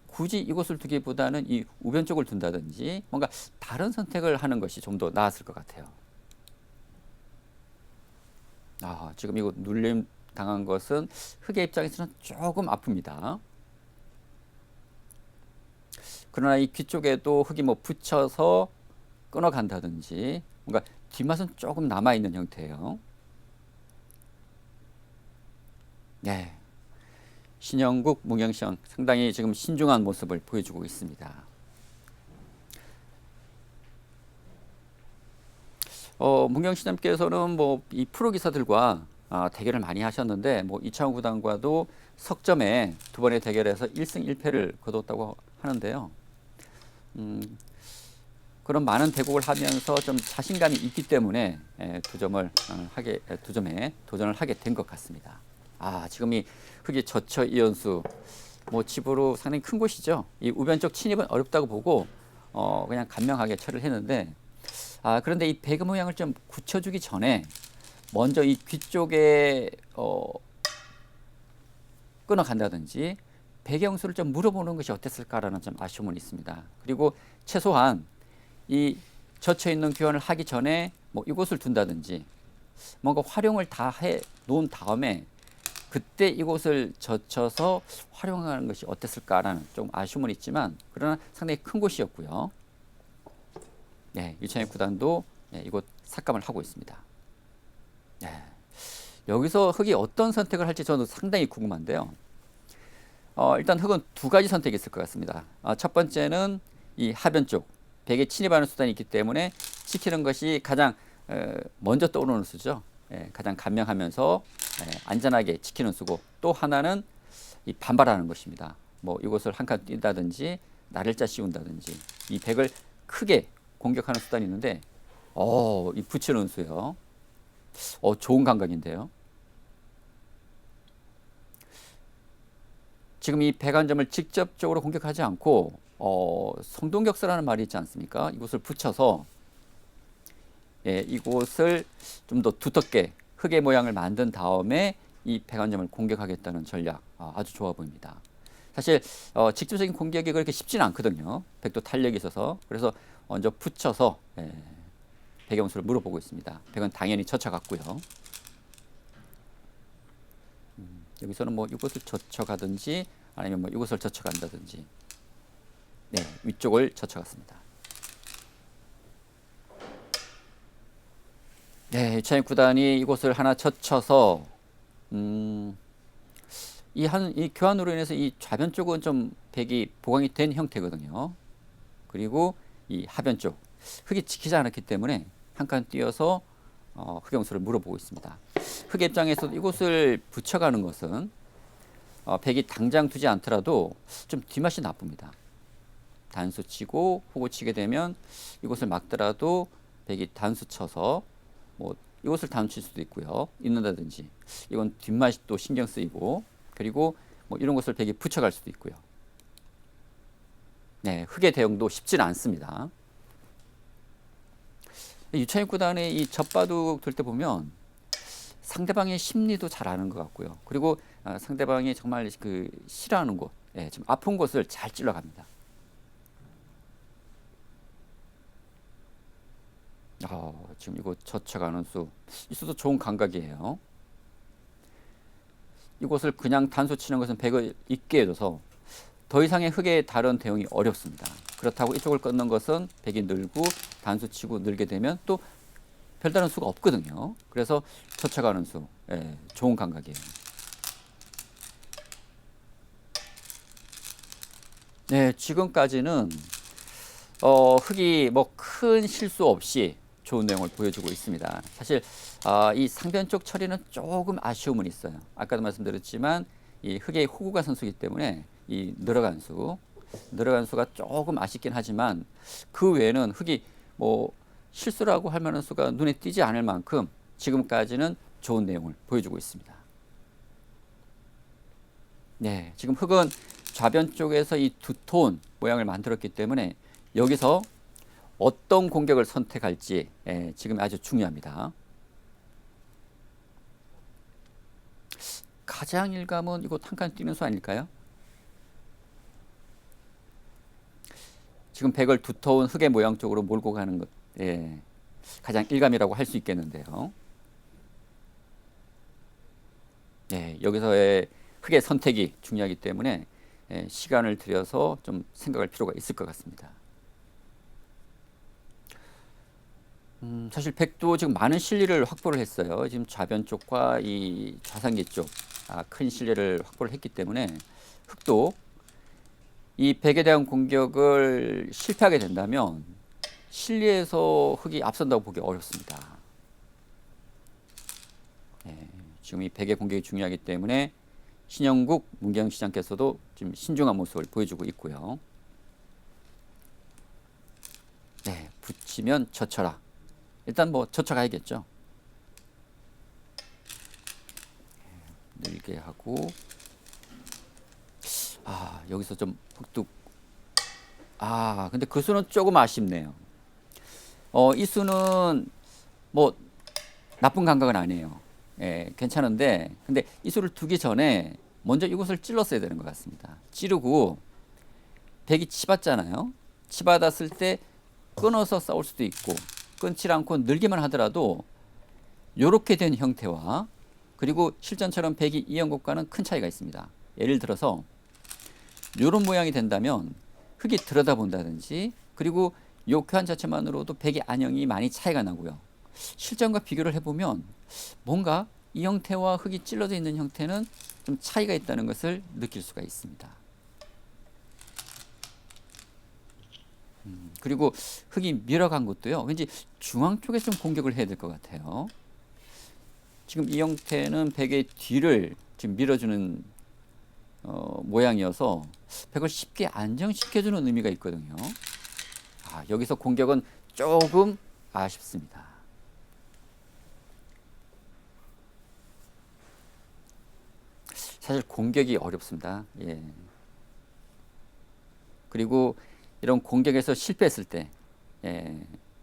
굳이 이곳을 두기보다는 이 우변 쪽을 둔다든지 뭔가 다른 선택을 하는 것이 좀 더 나았을 것 같아요. 지금 이거 눌림 당한 것은 흑의 입장에서는 조금 아픕니다. 그러나 이 귀 쪽에도 흑이 붙여서 끊어간다든지 뭔가 뒷맛은 조금 남아있는 형태예요. 네. 신영국 문경시장 상당히 지금 신중한 모습을 보여주고 있습니다. 문경시장께서는 이 프로 기사들과 대결을 많이 하셨는데 이창호 구단과도 석점에 두 번의 대결에서 1승 1패를 거뒀다고 하는데요. 그런 많은 대국을 하면서 좀 자신감이 있기 때문에 두 점에 도전을 하게 된 것 같습니다. 지금 이 흑이 저처 이연수 집으로 상당히 큰 곳이죠. 이 우변 쪽 침입은 어렵다고 보고 그냥 간명하게 처리를 했는데 그런데 이 배그 모양을 좀 굳혀주기 전에 먼저 이 귀 쪽에 끊어간다든지 배경수를 좀 물어보는 것이 어땠을까라는 좀 아쉬움은 있습니다. 그리고 최소한 이 젖혀 있는 교환을 하기 전에 이곳을 둔다든지 뭔가 활용을 다 해 놓은 다음에 그때 이곳을 젖혀서 활용하는 것이 어땠을까라는 좀 아쉬움은 있지만 그러나 상당히 큰 곳이었고요. 네, 유창익 구단도 이곳 삭감을 하고 있습니다. 네. 여기서 흑이 어떤 선택을 할지 저는 상당히 궁금한데요. 일단 흑은 두 가지 선택이 있을 것 같습니다. 첫 번째는 이 하변 쪽 백에 침입하는 수단이 있기 때문에 지키는 것이 가장 먼저 떠오르는 수죠. 가장 간명하면서 안전하게 지키는 수고, 또 하나는 이 반발하는 것입니다. 뭐 이곳을 한 칸 뛴다든지 나를자 씌운다든지 이 백을 크게 공격하는 수단이 있는데 이 붙이는 수요. 좋은 감각인데요. 지금 이 백안점을 직접적으로 공격하지 않고 성동격서라는 말이 있지 않습니까? 이곳을 붙여서 이곳을 좀 더 두텁게 흑의 모양을 만든 다음에 이 백안점을 공격하겠다는 전략 아주 좋아 보입니다. 사실 직접적인 공격이 그렇게 쉽지는 않거든요. 백도 탄력이 있어서. 그래서 먼저 붙여서 백의 원수를 물어보고 있습니다. 백은 당연히 젖혀갔고요. 여기서는 뭐 이곳을 젖혀가든지 아니면 뭐 이곳을 젖혀간다든지 위쪽을 젖혀갔습니다. 유창익 구단이 이곳을 하나 젖혀서 이 교환으로 인해서 이 좌변 쪽은 좀 백이 보강이 된 형태거든요. 그리고 이 하변 쪽 흑이 지키지 않았기 때문에 한 칸 띄어서 흑의 원수를 물어보고 있습니다. 흑의 입장에서 이곳을 붙여가는 것은 백이 당장 두지 않더라도 좀 뒷맛이 나쁩니다. 단수 치고 호구 치게 되면 이곳을 막더라도 백이 단수 쳐서 뭐 이곳을 단수 칠 수도 있고요. 있는다든지 이건 뒷맛이 또 신경 쓰이고, 그리고 뭐 이런 것을 백이 붙여갈 수도 있고요. 흑의 대응도 쉽지는 않습니다. 유창익 구단의 이 젖바둑 들 때 보면 상대방의 심리도 잘 아는 것 같고요. 그리고 상대방이 정말 그 싫어하는 곳, 좀 아픈 곳을 잘 찔러갑니다. 지금 이곳 젖혀가는 수, 이 수도 좋은 감각이에요. 이곳을 그냥 단수 치는 것은 백을 있게 해줘서 더 이상의 흑의 다른 대응이 어렵습니다. 그렇다고 이쪽을 끊는 것은 백이 늘고 단수 치고 늘게 되면 또 별다른 수가 없거든요. 그래서 젖혀가는 수, 좋은 감각이에요. 지금까지는 흑이 뭐 큰 실수 없이 좋은 내용을 보여주고 있습니다. 사실 이 상변 쪽 처리는 조금 아쉬움은 있어요. 아까도 말씀드렸지만 이 흑의 호구가 선수이기 때문에 이 늘어간 수가 조금 아쉽긴 하지만 그 외에는 흑이 뭐 실수라고 할 만한 수가 눈에 띄지 않을 만큼 지금까지는 좋은 내용을 보여주고 있습니다. 지금 흑은 좌변 쪽에서 이 두터운 모양을 만들었기 때문에 여기서 어떤 공격을 선택할지 지금 아주 중요합니다. 가장 일감은 이곳 한 칸 뛰는 수 아닐까요? 지금 백을 두터운 흑의 모양 쪽으로 몰고 가는 것, 가장 일감이라고 할 수 있겠는데요. 여기서의 흑의 선택이 중요하기 때문에 시간을 들여서 좀 생각할 필요가 있을 것 같습니다. 사실 백도 지금 많은 실리를 확보를 했어요. 지금 좌변 쪽과 이 좌상기 쪽 큰 실리를 확보를 했기 때문에 흑도 이 백에 대한 공격을 실패하게 된다면 실리에서 흑이 앞선다고 보기 어렵습니다. 지금 이 백의 공격이 중요하기 때문에 신영국 문경시장께서도 지금 신중한 모습을 보여주고 있고요. 붙이면 젖혀라. 일단 뭐 젖혀가야겠죠. 늘게 하고 여기서 좀 흑둑 근데 그 수는 조금 아쉽네요. 이 수는 뭐 나쁜 감각은 아니에요. 괜찮은데 근데 이 수를 두기 전에 먼저 이곳을 찔렀어야 되는 것 같습니다. 찌르고 백이 치받잖아요. 치받았을 때 끊어서 싸울 수도 있고 끊지 않고 늘기만 하더라도 이렇게 된 형태와 그리고 실전처럼 백이 이은 것과는 큰 차이가 있습니다. 예를 들어서 이런 모양이 된다면 흑이 들여다본다든지 그리고 이 교환 자체만으로도 백의 안형이 많이 차이가 나고요. 실전과 비교를 해보면 뭔가 이 형태와 흙이 찔러져 있는 형태는 좀 차이가 있다는 것을 느낄 수가 있습니다. 그리고 흙이 밀어간 것도요. 왠지 중앙 쪽에서 좀 공격을 해야 될 것 같아요. 지금 이 형태는 백의 뒤를 지금 밀어주는 모양이어서 백을 쉽게 안정시켜주는 의미가 있거든요. 여기서 공격은 조금 아쉽습니다. 사실 공격이 어렵습니다. 예. 그리고 이런 공격에서 실패했을 때,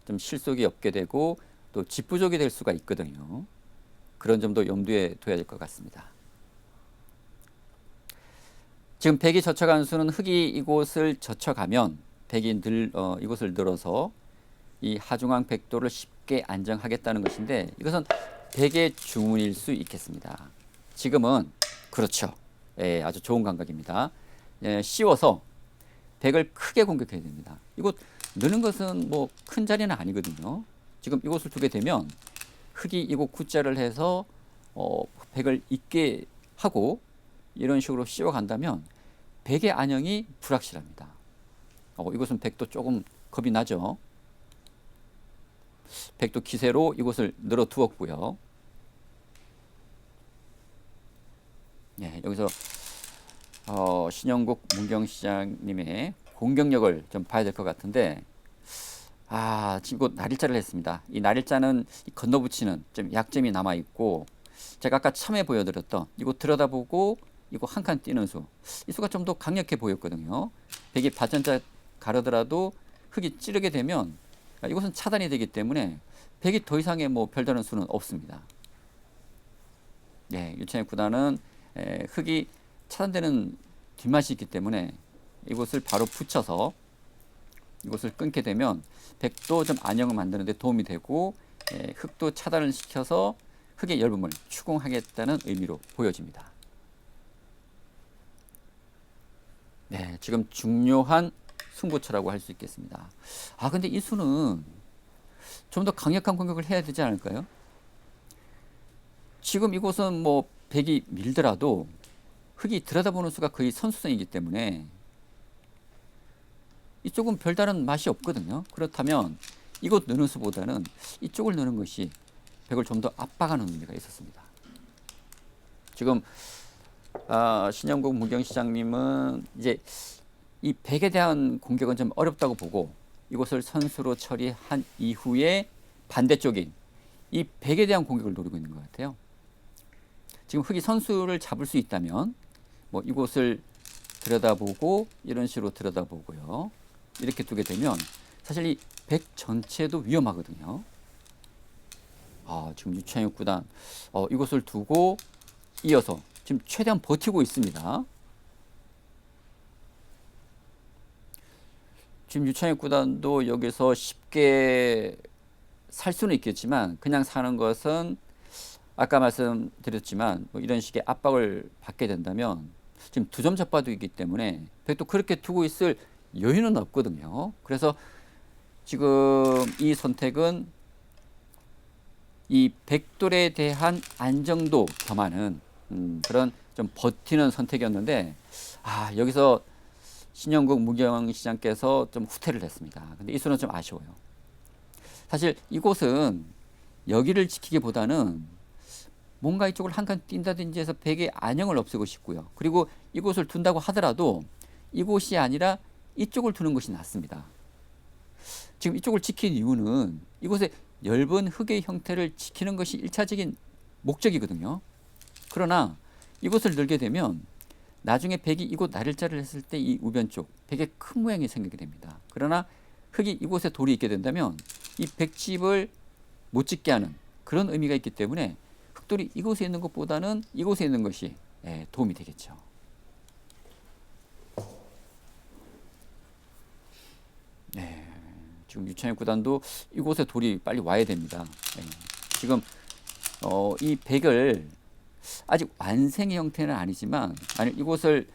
좀 실속이 없게 되고 또 집부족이 될 수가 있거든요. 그런 점도 염두에 둬야 될 것 같습니다. 지금 백이 젖혀간 수는 흙이 이곳을 젖혀가면 백이 이곳을 늘어서 이 하중앙 백도를 쉽게 안정하겠다는 것인데 이것은 백의 주문일 수 있겠습니다. 지금은 그렇죠. 아주 좋은 감각입니다. 씌워서 백을 크게 공격해야 됩니다. 이곳 느는 것은 뭐 큰 자리는 아니거든요. 지금 이곳을 두게 되면 흙이 이곳 구자를 해서 백을 있게 하고 이런 식으로 씌워간다면 백의 안형이 불확실합니다. 이곳은 백도 조금 겁이 나죠. 백도 기세로 이곳을 늘어 두었고요. 여기서 신영국 문경시장님의 공격력을 좀 봐야 될 것 같은데 지금 곧 날일자를 했습니다. 이 날일자는 건너붙이는 좀 약점이 남아 있고 제가 아까 처음에 보여드렸던 이곳 들여다보고 이곳 한 칸 뛰는 수, 이 수가 좀 더 강력해 보였거든요. 백이 발전자 가르더라도 흙이 찌르게 되면 이곳은 차단이 되기 때문에 백이 더 이상의 뭐 별다른 수는 없습니다. 유창익 구단은 흙이 차단되는 뒷맛이 있기 때문에 이곳을 바로 붙여서 이곳을 끊게 되면 백도 좀 안형을 만드는 데 도움이 되고 흙도 차단을 시켜서 흙의 열분을 추궁하겠다는 의미로 보여집니다. 지금 중요한 승부처라고 할 수 있겠습니다. 근데 이 수는 좀 더 강력한 공격을 해야 되지 않을까요? 지금 이곳은 뭐 백이 밀더라도 흙이 들여다보는 수가 거의 선수성이기 때문에 이쪽은 별다른 맛이 없거든요. 그렇다면 이곳 넣는 수보다는 이쪽을 넣는 것이 백을 좀 더 압박하는 의미가 있었습니다. 지금 신영국 문경시장님은 이제 이 백에 대한 공격은 좀 어렵다고 보고 이곳을 선수로 처리한 이후에 반대쪽인 이 백에 대한 공격을 노리고 있는 것 같아요. 지금 흙이 선수를 잡을 수 있다면 뭐 이곳을 들여다보고 이런 식으로 들여다보고요. 이렇게 두게 되면 사실 이 백 전체도 위험하거든요. 지금 유창익 구단 이곳을 두고 이어서 지금 최대한 버티고 있습니다. 지금 유창익 구단도 여기서 쉽게 살 수는 있겠지만 그냥 사는 것은 아까 말씀드렸지만 뭐 이런 식의 압박을 받게 된다면 지금 2점 잡바둑이기 때문에 백도 그렇게 두고 있을 여유는 없거든요. 그래서 지금 이 선택은 이 백돌에 대한 안정도 겸하는 그런 좀 버티는 선택이었는데 여기서 신영국 문경시장께서 좀 후퇴를 했습니다. 근데 이 수는 좀 아쉬워요. 사실 이곳은 여기를 지키기보다는 뭔가 이쪽을 한 칸 뛴다든지 해서 백의 안형을 없애고 싶고요. 그리고 이곳을 둔다고 하더라도 이곳이 아니라 이쪽을 두는 것이 낫습니다. 지금 이쪽을 지킨 이유는 이곳의 엷은 흙의 형태를 지키는 것이 1차적인 목적이거든요. 그러나 이곳을 늘게 되면 나중에 백이 이곳 날일자를 했을 때 이 우변 쪽 백의 큰 모양이 생기게 됩니다. 그러나 흙이 이곳에 돌이 있게 된다면 이 백집을 못 짓게 하는 그런 의미가 있기 때문에 흙돌이 이곳에 있는 것보다는 이곳에 있는 것이 도움이 되겠죠. 지금 유창익 구단도 이곳에 돌이 빨리 와야 됩니다. 지금 이 백을 아직 완생의 형태는 아니지만 만약 이곳을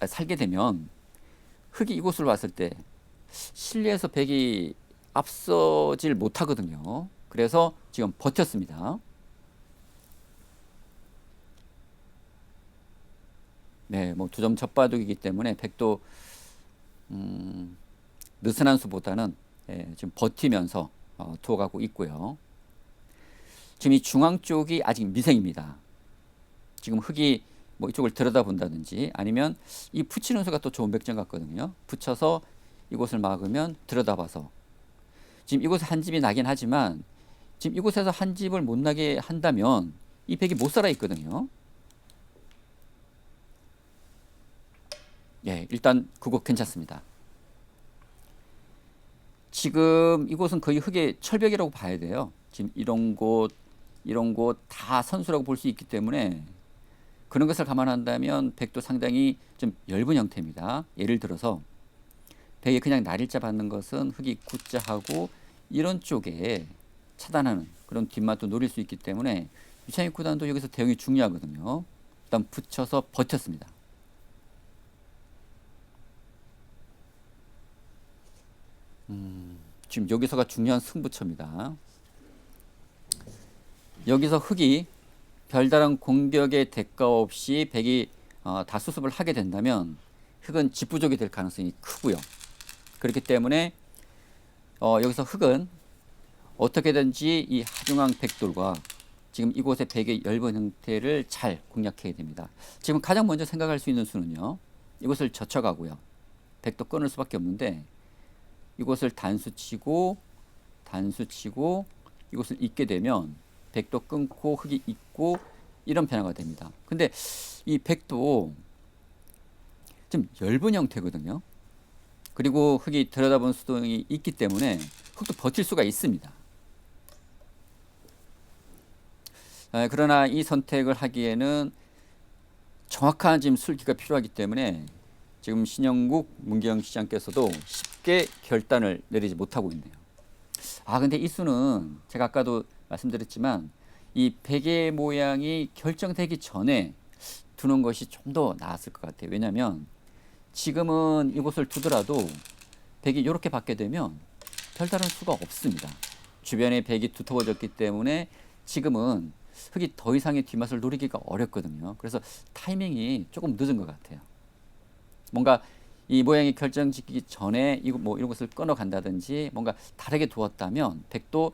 살게 되면 흙이 이곳으로 왔을 때 실리에서 백이 앞서질 못하거든요. 그래서 지금 버텼습니다. 네, 뭐 2점 젖바둑이기 때문에 백도 느슨한 수보다는 지금 버티면서 두어가고 있고요. 지금 이 중앙 쪽이 아직 미생입니다. 지금 흙이 뭐 이쪽을 들여다본다든지 아니면 이 붙이는 수가 또 좋은 백점 같거든요. 붙여서 이곳을 막으면 들여다봐서 지금 이곳에 한 집이 나긴 하지만 지금 이곳에서 한 집을 못 나게 한다면 이 백이 못 살아 있거든요. 예, 일단 그곳 괜찮습니다. 지금 이곳은 거의 흙의 철벽이라고 봐야 돼요. 지금 이런 곳 다 선수라고 볼 수 있기 때문에 그런 것을 감안한다면 백도 상당히 좀 엷은 형태입니다. 예를 들어서 백이 그냥 날일자 받는 것은 흙이 굳자하고 이런 쪽에 차단하는 그런 뒷맛도 노릴 수 있기 때문에 유창익 구단도 여기서 대응이 중요하거든요. 일단 붙여서 버텼습니다. 지금 여기서가 중요한 승부처입니다. 여기서 흙이 별다른 공격의 대가 없이 백이 다 수습을 하게 된다면 흙은 집부족이 될 가능성이 크고요. 그렇기 때문에 여기서 흙은 어떻게든지 이 하중앙 백돌과 지금 이곳의 백의 엷은 형태를 잘 공략해야 됩니다. 지금 가장 먼저 생각할 수 있는 수는요. 이곳을 젖혀가고요. 백도 끊을 수밖에 없는데 이곳을 단수치고 이곳을 잇게 되면 백도 끊고 흙이 잇고 이런 변화가 됩니다. 근데 이 백도 좀 엷은 형태거든요. 그리고 흙이 들여다본 수동이 있기 때문에 흙도 버틸 수가 있습니다. 그러나 이 선택을 하기에는 정확한 지금 술기가 필요하기 때문에 지금 신영국 문경 시장께서도 쉽게 결단을 내리지 못하고 있네요. 근데 이 수는 제가 아까도 말씀드렸지만 이 백의 모양이 결정되기 전에 두는 것이 좀 더 나았을 것 같아요. 왜냐하면 지금은 이곳을 두더라도 백이 이렇게 받게 되면 별다른 수가 없습니다. 주변에 백이 두터워졌기 때문에 지금은 흙이 더 이상의 뒷맛을 노리기가 어렵거든요. 그래서 타이밍이 조금 늦은 것 같아요. 뭔가 이 모양이 결정짓기 전에 이런 것을 끊어간다든지 뭔가 다르게 두었다면 백도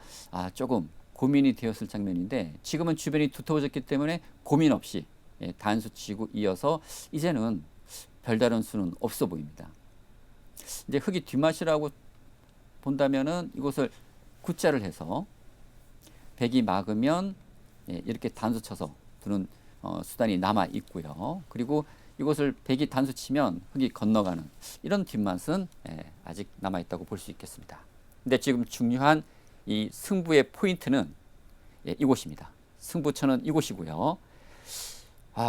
조금 고민이 되었을 장면인데 지금은 주변이 두터워졌기 때문에 고민 없이 단수치고 이어서 이제는 별다른 수는 없어 보입니다. 이제 흙이 뒷맛이라고 본다면은 이곳을 굿자를 해서 백이 막으면 이렇게 단수 쳐서 두는 수단이 남아 있고요. 그리고 이곳을 백이 단수 치면 흙이 건너가는 이런 뒷맛은 아직 남아 있다고 볼 수 있겠습니다. 근데 지금 중요한 이 승부의 포인트는 이곳입니다. 승부처는 이곳이고요.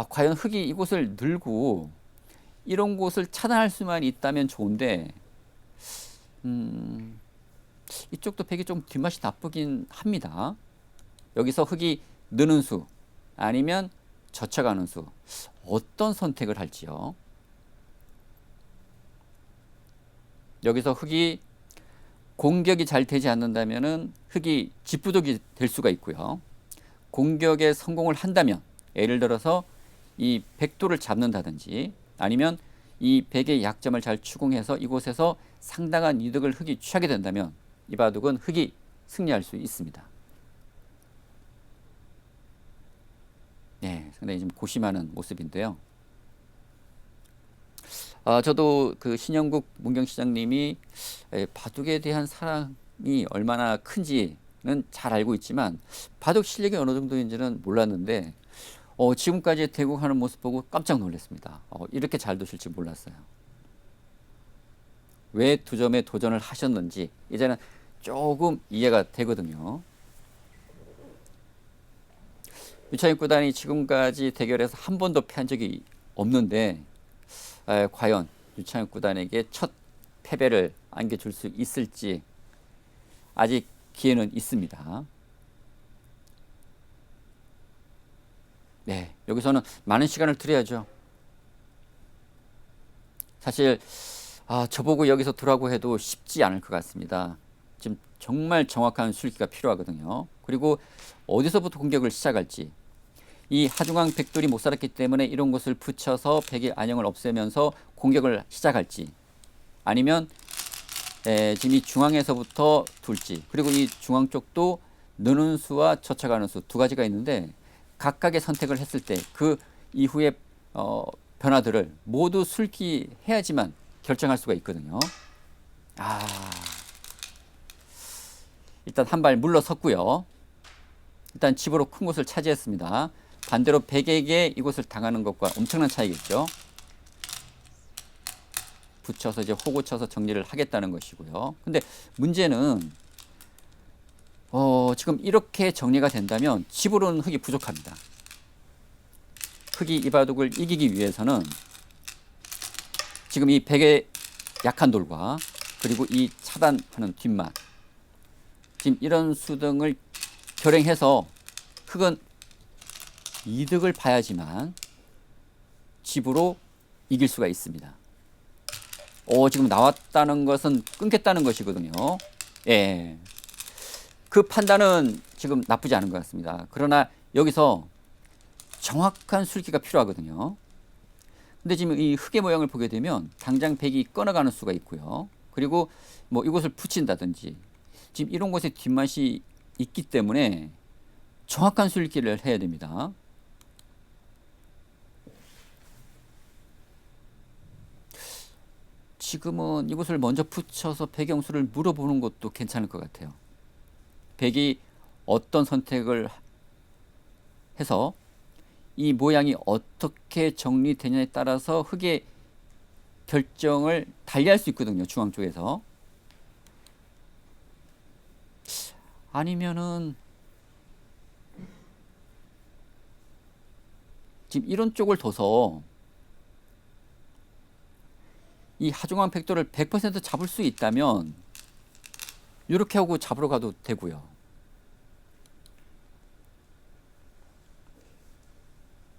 과연 흙이 이곳을 늘고 이런 곳을 차단할 수만 있다면 좋은데 이쪽도 백이 좀 뒷맛이 나쁘긴 합니다. 여기서 흙이 느는 수 아니면 젖혀가는 수 어떤 선택을 할지요. 여기서 흙이 공격이 잘 되지 않는다면 흙이 집부족이 될 수가 있고요. 공격에 성공을 한다면 예를 들어서 이 백도를 잡는다든지 아니면 이 백의 약점을 잘 추궁해서 이곳에서 상당한 이득을 흙이 취하게 된다면 이 바둑은 흙이 승리할 수 있습니다. 상당히 좀 고심하는 모습인데요. 저도 그 신영국 문경시장님이 바둑에 대한 사랑이 얼마나 큰지는 잘 알고 있지만 바둑 실력이 어느 정도인지는 몰랐는데 지금까지 대국하는 모습 보고 깜짝 놀랐습니다. 이렇게 잘 두실지 몰랐어요. 왜 2점에 도전을 하셨는지 이제는 조금 이해가 되거든요. 유창익 구단이 지금까지 대결에서 한 번도 패한 적이 없는데 과연 유창익 구단에게 첫 패배를 안겨줄 수 있을지 아직 기회는 있습니다. 여기서는 많은 시간을 들여야죠. 사실 저보고 여기서 두라고 해도 쉽지 않을 것 같습니다. 지금 정말 정확한 술기가 필요하거든요. 그리고 어디서부터 공격을 시작할지. 이 하중앙 백돌이 못 살았기 때문에 이런 곳을 붙여서 백의 안형을 없애면서 공격을 시작할지, 아니면 지금 이 중앙에서부터 둘지, 그리고 이 중앙 쪽도 느는 수와 젖혀가는 수 두 가지가 있는데 각각의 선택을 했을 때 그 이후에 변화들을 모두 술기해야지만 결정할 수가 있거든요. 일단 한 발 물러섰고요. 일단 집으로 큰 곳을 차지했습니다. 반대로 백에게 이곳을 당하는 것과 엄청난 차이겠죠. 붙여서 이제 호구 쳐서 정리를 하겠다는 것이고요. 근데 문제는 지금 이렇게 정리가 된다면 집으로는 흙이 부족합니다. 흙이 이 바둑을 이기기 위해서는 지금 이 백의 약한 돌과 그리고 이 차단하는 뒷맛, 지금 이런 수등을 결행해서 흙은 이득을 봐야지만 집으로 이길 수가 있습니다. 지금 나왔다는 것은 끊겠다는 것이거든요. 예. 그 판단은 지금 나쁘지 않은 것 같습니다. 그러나 여기서 정확한 술기가 필요하거든요. 근데 지금 이 흙의 모양을 보게 되면 당장 백이 끊어가는 수가 있고요. 그리고 뭐 이곳을 붙인다든지 지금 이런 곳에 뒷맛이 있기 때문에 정확한 술기를 해야 됩니다. 지금은 이곳을 먼저 붙여서 백영수를 물어보는 것도 괜찮을 것 같아요. 백이 어떤 선택을 해서 이 모양이 어떻게 정리되냐에 따라서 흙의 결정을 달리할 수 있거든요. 중앙 쪽에서. 아니면은 지금 이런 쪽을 둬서 이 하중앙 백도를 100% 잡을 수 있다면 이렇게 하고 잡으러 가도 되고요.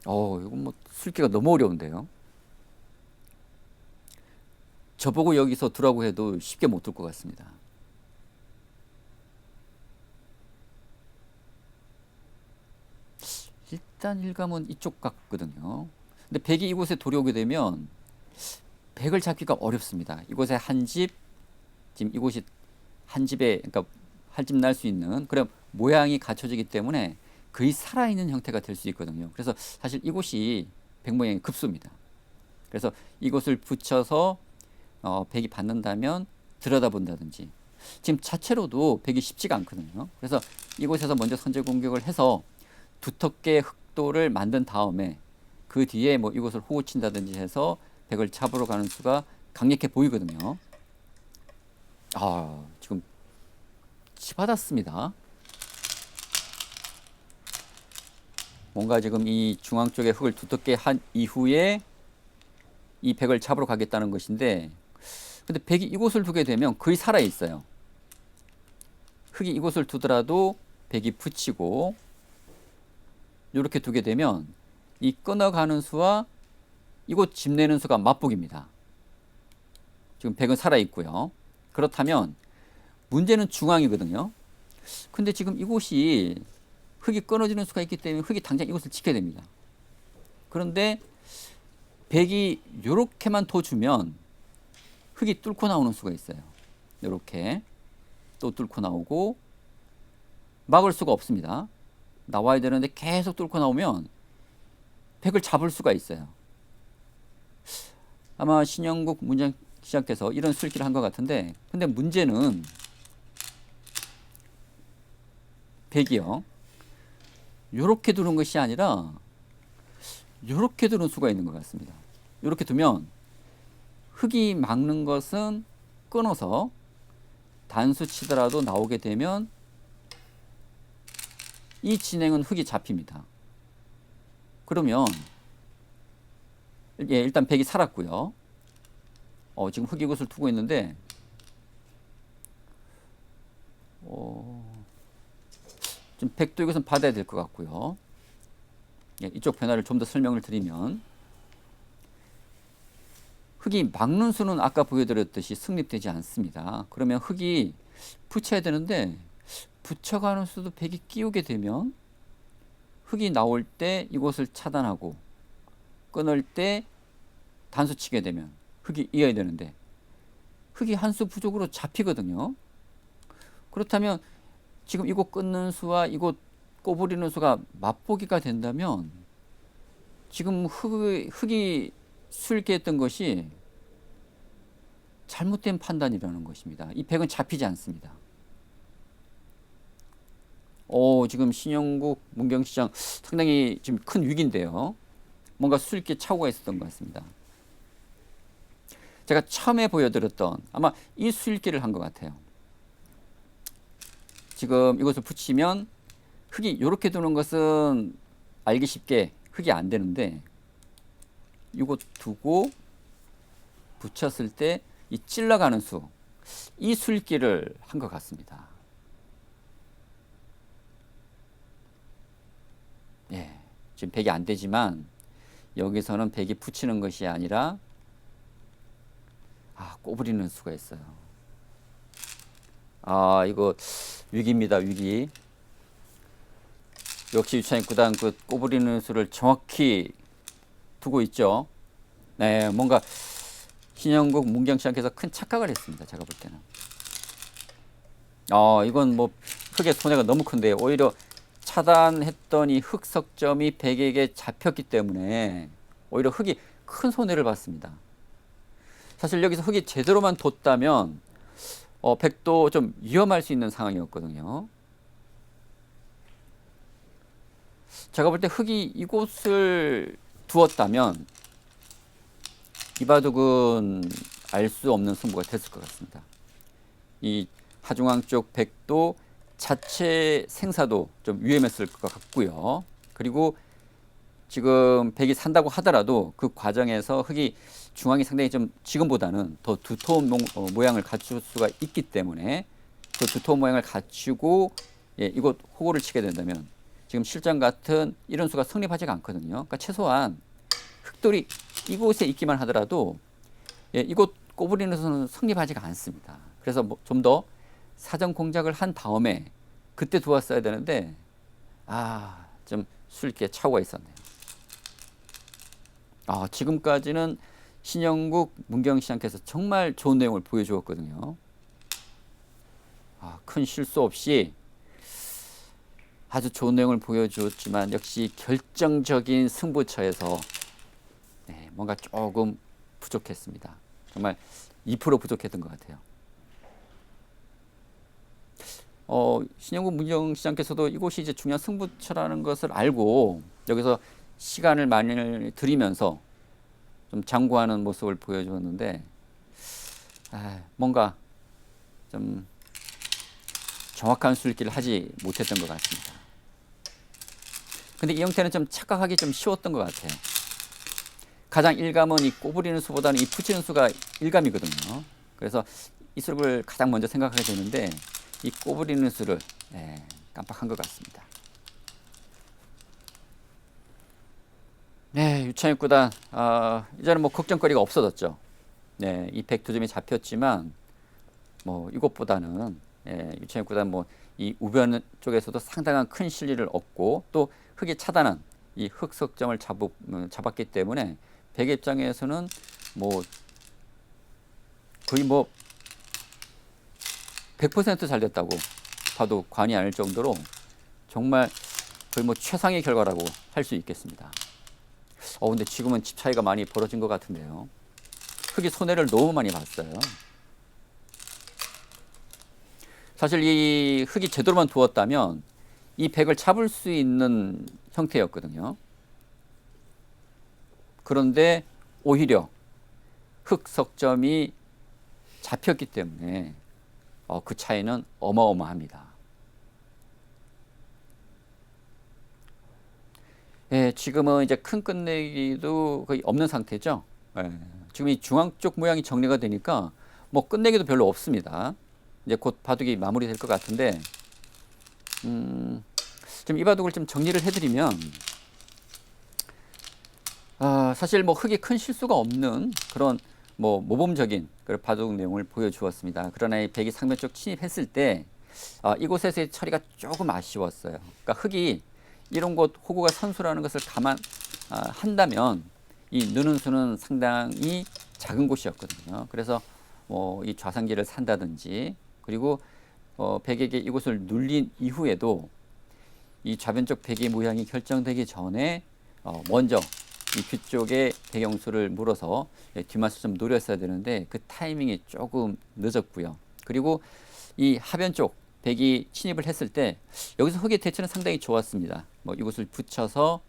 이건 뭐 술기가 너무 어려운데요. 저보고 여기서 두라고 해도 쉽게 못 둘 것 같습니다. 일단 일감은 이쪽 같거든요. 근데 백이 이곳에 돌아오게 되면 백을 잡기가 어렵습니다. 이곳에 한 집, 지금 이곳이 한 집에, 그러니까 한 집 날 수 있는 그런 모양이 갖춰지기 때문에 거의 살아있는 형태가 될 수 있거든요. 그래서 사실 이곳이 백 모양이 급수입니다. 그래서 이곳을 붙여서 백이 받는다면 들여다본다든지, 지금 자체로도 백이 쉽지가 않거든요. 그래서 이곳에서 먼저 선제 공격을 해서 두텁게 흑도를 만든 다음에 그 뒤에 뭐 이곳을 호구 친다든지 해서 백을 잡으러 가는 수가 강력해 보이거든요. 지금 치받았습니다. 뭔가 지금 이 중앙 쪽에 흙을 두텁게 한 이후에 이 백을 잡으러 가겠다는 것인데, 근데 백이 이곳을 두게 되면 거의 살아 있어요. 흙이 이곳을 두더라도 백이 붙이고 이렇게 두게 되면 이 끊어가는 수와 이곳 집 내는 수가 맞복입니다. 지금 백은 살아 있고요. 그렇다면 문제는 중앙이거든요. 근데 지금 이곳이 흙이 끊어지는 수가 있기 때문에 흙이 당장 이곳을 지켜야 됩니다. 그런데 백이 이렇게만 더 주면 흙이 뚫고 나오는 수가 있어요. 이렇게 또 뚫고 나오고 막을 수가 없습니다. 나와야 되는데 계속 뚫고 나오면 백을 잡을 수가 있어요. 아마 신영국 문장 시장께서 이런 술기를 한 것 같은데, 근데 문제는 백이요, 요렇게 두는 것이 아니라 요렇게 두는 수가 있는 것 같습니다. 요렇게 두면 흙이 막는 것은 끊어서 단수 치더라도 나오게 되면 이 진행은 흙이 잡힙니다. 그러면 일단 백이 살았고요. 지금 흙이 이곳을 두고 있는데 지금 백도 이것은 받아야 될 것 같고요. 이쪽 변화를 좀 더 설명을 드리면, 흙이 막는 수는 아까 보여드렸듯이 성립되지 않습니다. 그러면 흙이 붙여야 되는데 붙여가는 수도 백이 끼우게 되면 흙이 나올 때 이곳을 차단하고 끊을 때 단수 치게 되면 흙이 이어야 되는데 흙이 한 수 부족으로 잡히거든요. 그렇다면 지금 이곳 끊는 수와 이곳 꼬부리는 수가 맞보기가 된다면 지금 흙이 수있게 했던 것이 잘못된 판단이라는 것입니다. 이 백은 잡히지 않습니다. 지금 신영국 문경시장 상당히 지금 큰 위기인데요. 뭔가 수있게 착오가 있었던 것 같습니다. 제가 처음에 보여드렸던 아마 이 수익기를 한 것 같아요. 지금 이것을 붙이면 흙이 이렇게 두는 것은 알기 쉽게 흙이 안 되는데 이곳 두고 붙였을 때 이 찔러가는 수, 이 수익기를 한 것 같습니다. 예, 지금 백이 안 되지만 여기서는 백이 붙이는 것이 아니라 꼬부리는 수가 있어요. 이거 위기입니다, 위기. 역시 유창익 구단 그 꼬부리는 수를 정확히 두고 있죠. 네, 뭔가 신영국 문경시장께서 큰 착각을 했습니다. 제가 볼 때는. 이건 뭐 흙의 손해가 너무 큰데 오히려 차단했던 이 흙 석점이 백에게 잡혔기 때문에 오히려 흙이 큰 손해를 봤습니다. 사실 여기서 흙이 제대로만 뒀다면 백도 좀 위험할 수 있는 상황이었거든요. 제가 볼 때 흙이 이곳을 두었다면 이 바둑은 알 수 없는 승부가 됐을 것 같습니다. 이 하중앙 쪽 백도 자체 생사도 좀 위험했을 것 같고요. 그리고 지금 백이 산다고 하더라도 그 과정에서 흙이 중앙이 상당히 좀 지금보다는 더 두터운 모양을 갖출 수가 있기 때문에 그 두터운 모양을 갖추고 이곳 호구를 치게 된다면 지금 실전 같은 이런 수가 성립하지가 않거든요. 그러니까 최소한 흙돌이 이곳에 있기만 하더라도 이곳 꼬부리는 수는 성립하지가 않습니다. 그래서 좀 더 사전 공작을 한 다음에 그때 두었어야 되는데 좀 수익에 착오가 있었네요. 지금까지는 신영국 문경시장께서 정말 좋은 내용을 보여주었거든요. 큰 실수 없이 아주 좋은 내용을 보여주었지만 역시 결정적인 승부처에서 뭔가 조금 부족했습니다. 정말 2% 부족했던 것 같아요. 신영국 문경시장께서도 이곳이 이제 중요한 승부처라는 것을 알고 여기서 시간을 많이 들이면서 좀 장구하는 모습을 보여주었는데 뭔가 좀 정확한 술기를 하지 못했던 것 같습니다. 근데 이 형태는 좀 착각하기 좀 쉬웠던 것 같아요. 가장 일감은 이 꼬부리는 수보다는 이 붙이는 수가 일감이거든요. 그래서 이 수를 가장 먼저 생각하게 되는데 이 꼬부리는 수를 깜빡한 것 같습니다. 네, 유창익 구단 이제는 뭐 걱정거리가 없어졌죠. 네, 이 102점이 잡혔지만 뭐 이것보다는 유창익 구단 뭐 이 우변 쪽에서도 상당한 큰 실리를 얻고 또 흙이 차단한 이 흙석점을 잡았기 때문에 백 입장에서는 뭐 거의 뭐 100% 잘 됐다고 봐도 과언이 아닐 정도로 정말 거의 뭐 최상의 결과라고 할 수 있겠습니다. 근데 지금은 집 차이가 많이 벌어진 것 같은데요. 흙이 손해를 너무 많이 봤어요. 사실 이 흙이 제대로만 두었다면 이 백을 잡을 수 있는 형태였거든요. 그런데 오히려 흙 석점이 잡혔기 때문에 그 차이는 어마어마합니다. 지금은 이제 큰 끝내기도 거의 없는 상태죠. 지금 이 중앙 쪽 모양이 정리가 되니까 뭐 끝내기도 별로 없습니다. 이제 곧 바둑이 마무리될 것 같은데 좀 이 바둑을 좀 정리를 해드리면 사실 뭐 흙이 큰 실수가 없는 그런 뭐 모범적인 그런 바둑 내용을 보여주었습니다. 그러나 이 백이 상면 쪽 침입했을 때 이곳에서의 처리가 조금 아쉬웠어요. 그러니까 흑이 이런 곳 호구가 선수라는 것을 한다면 이 느는 수는 상당히 작은 곳이었거든요. 그래서 뭐 이 좌상기를 산다든지 그리고 백에게 이곳을 눌린 이후에도 이 좌변쪽 백의 모양이 결정되기 전에 먼저 이 뒤쪽에 배경수를 물어서 뒷맛을 좀 노렸어야 되는데 그 타이밍이 조금 늦었고요. 그리고 이 하변 쪽 백이 침입을 했을 때 여기서 흑의 대처는 상당히 좋았습니다. 뭐 이곳을 붙여서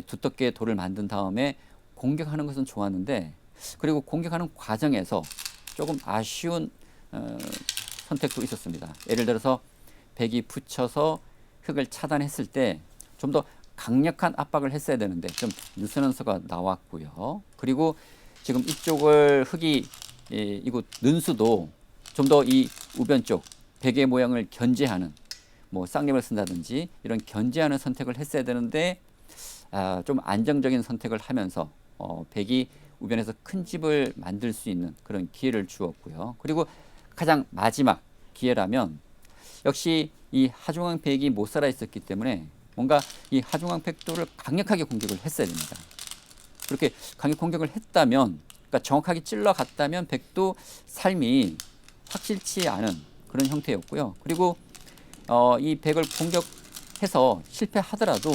두텁게 돌을 만든 다음에 공격하는 것은 좋았는데 그리고 공격하는 과정에서 조금 아쉬운 선택도 있었습니다. 예를 들어서 백이 붙여서 흑을 차단했을 때 좀 더 강력한 압박을 했어야 되는데 좀 느슨한 수가 나왔고요. 그리고 지금 이쪽을 흑이 이곳 는수도 좀 더 이 우변 쪽 백의 모양을 견제하는 뭐 쌍림을 쓴다든지 이런 견제하는 선택을 했어야 되는데 좀 안정적인 선택을 하면서 백이 우변에서 큰 집을 만들 수 있는 그런 기회를 주었고요. 그리고 가장 마지막 기회라면 역시 이 하중앙 백이 못 살아 있었기 때문에 뭔가 이 하중앙 백도를 강력하게 공격을 했어야 됩니다. 그렇게 강력 공격을 했다면, 그러니까 정확하게 찔러 갔다면 백도 삶이 확실치 않은 그런 형태였고요. 그리고 이 백을 공격해서 실패하더라도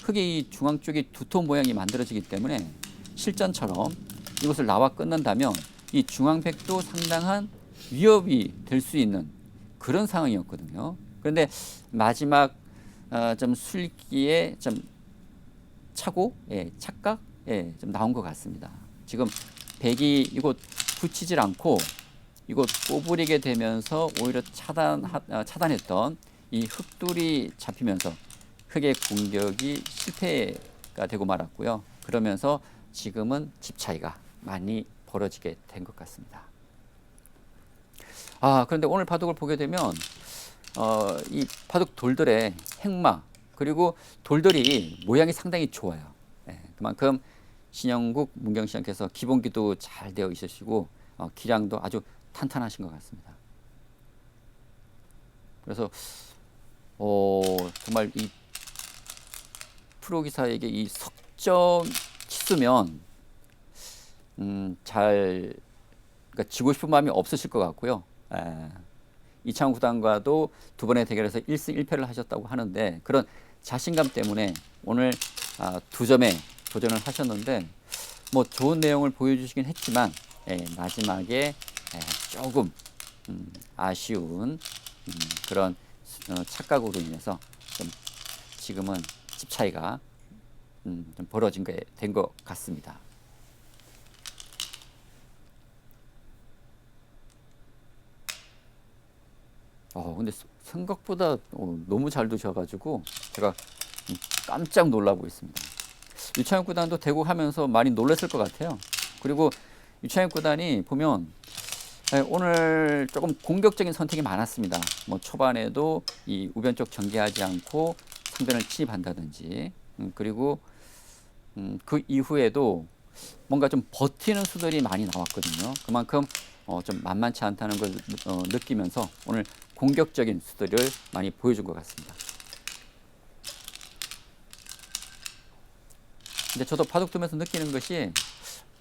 흑의 이 중앙 쪽이 두터운 모양이 만들어지기 때문에 실전처럼 이것을 나와 끊는다면 이 중앙 백도 상당한 위협이 될 수 있는 그런 상황이었거든요. 그런데 마지막 좀 술기에 좀 착오, 착각, 좀 나온 것 같습니다. 지금 백이 이곳 붙이질 않고 이곳 꼬부리게 되면서 오히려 차단했던 이 흑돌이 잡히면서 흑의 공격이 실패가 되고 말았고요. 그러면서 지금은 집 차이가 많이 벌어지게 된 것 같습니다. 그런데 오늘 바둑을 보게 되면 이 바둑 돌들의 행마 그리고 돌들이 모양이 상당히 좋아요. 그만큼 신영국 문경시장께서 기본기도 잘 되어 있으시고 기량도 아주 탄탄하신 것 같습니다. 그래서 정말 이 프로 기사에게 이 석점 치수면 그러니까 지고 싶은 마음이 없으실 것 같고요. 이창호 구단과도 두 번의 대결에서 1승 1패를 하셨다고 하는데 그런 자신감 때문에 오늘 2점에 도전을 하셨는데 뭐 좋은 내용을 보여주시긴 했지만 마지막에 조금 아쉬운 그런 착각으로 인해서 좀 지금은 집 차이가 좀 벌어진 게 된 것 같습니다. 근데 생각보다 너무 잘 두셔가지고 제가 깜짝 놀라고 있습니다. 유창혁 구단도 대국 하면서 많이 놀랐을 것 같아요. 그리고 유창혁 구단이 보면 오늘 조금 공격적인 선택이 많았습니다. 뭐 초반에도 이 우변 쪽 전개하지 않고 상변을 침입한다든지 그리고 그 이후에도 뭔가 좀 버티는 수들이 많이 나왔거든요. 그만큼 좀 만만치 않다는 걸 느끼면서 오늘 공격적인 수들을 많이 보여준 것 같습니다. 근데 저도 바둑 두면서 느끼는 것이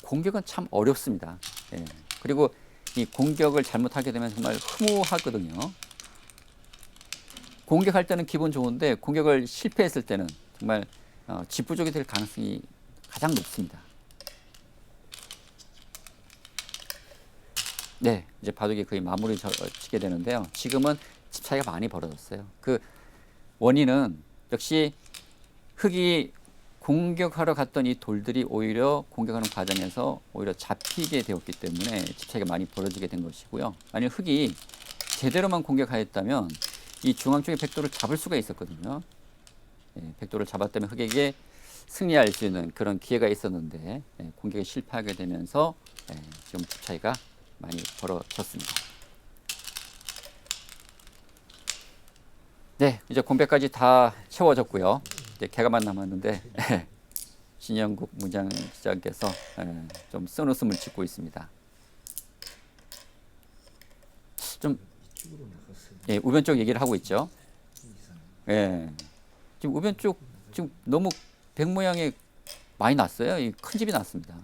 공격은 참 어렵습니다. 그리고 이 공격을 잘못하게 되면 정말 흐무하거든요. 공격할 때는 기분 좋은데 공격을 실패했을 때는 정말 지부족이 될 가능성이 가장 높습니다. 네, 이제 바둑이 거의 마무리 지게 되는데요. 지금은 집 차이가 많이 벌어졌어요. 그 원인은 역시 흑이 공격하러 갔던 이 돌들이 오히려 공격하는 과정에서 오히려 잡히게 되었기 때문에 집 차이가 많이 벌어지게 된 것이고요. 만약 흑이 제대로만 공격하였다면 이 중앙 쪽의 백도를 잡을 수가 있었거든요. 백도를 잡았다면 흑에게 승리할 수 있는 그런 기회가 있었는데 공격에 실패하게 되면서 지금 집 차이가 많이 벌어졌습니다. 네, 이제 공백까지 다 채워졌고요. 이제 개가만 남았는데 신영국 문장시장께서 좀 쓴웃음을 짓고 있습니다. 좀 예, 우변 쪽 얘기를 하고 있죠. 예, 지금 우변 쪽 지금 너무 백 모양이 많이 났어요. 이 큰 집이 났습니다.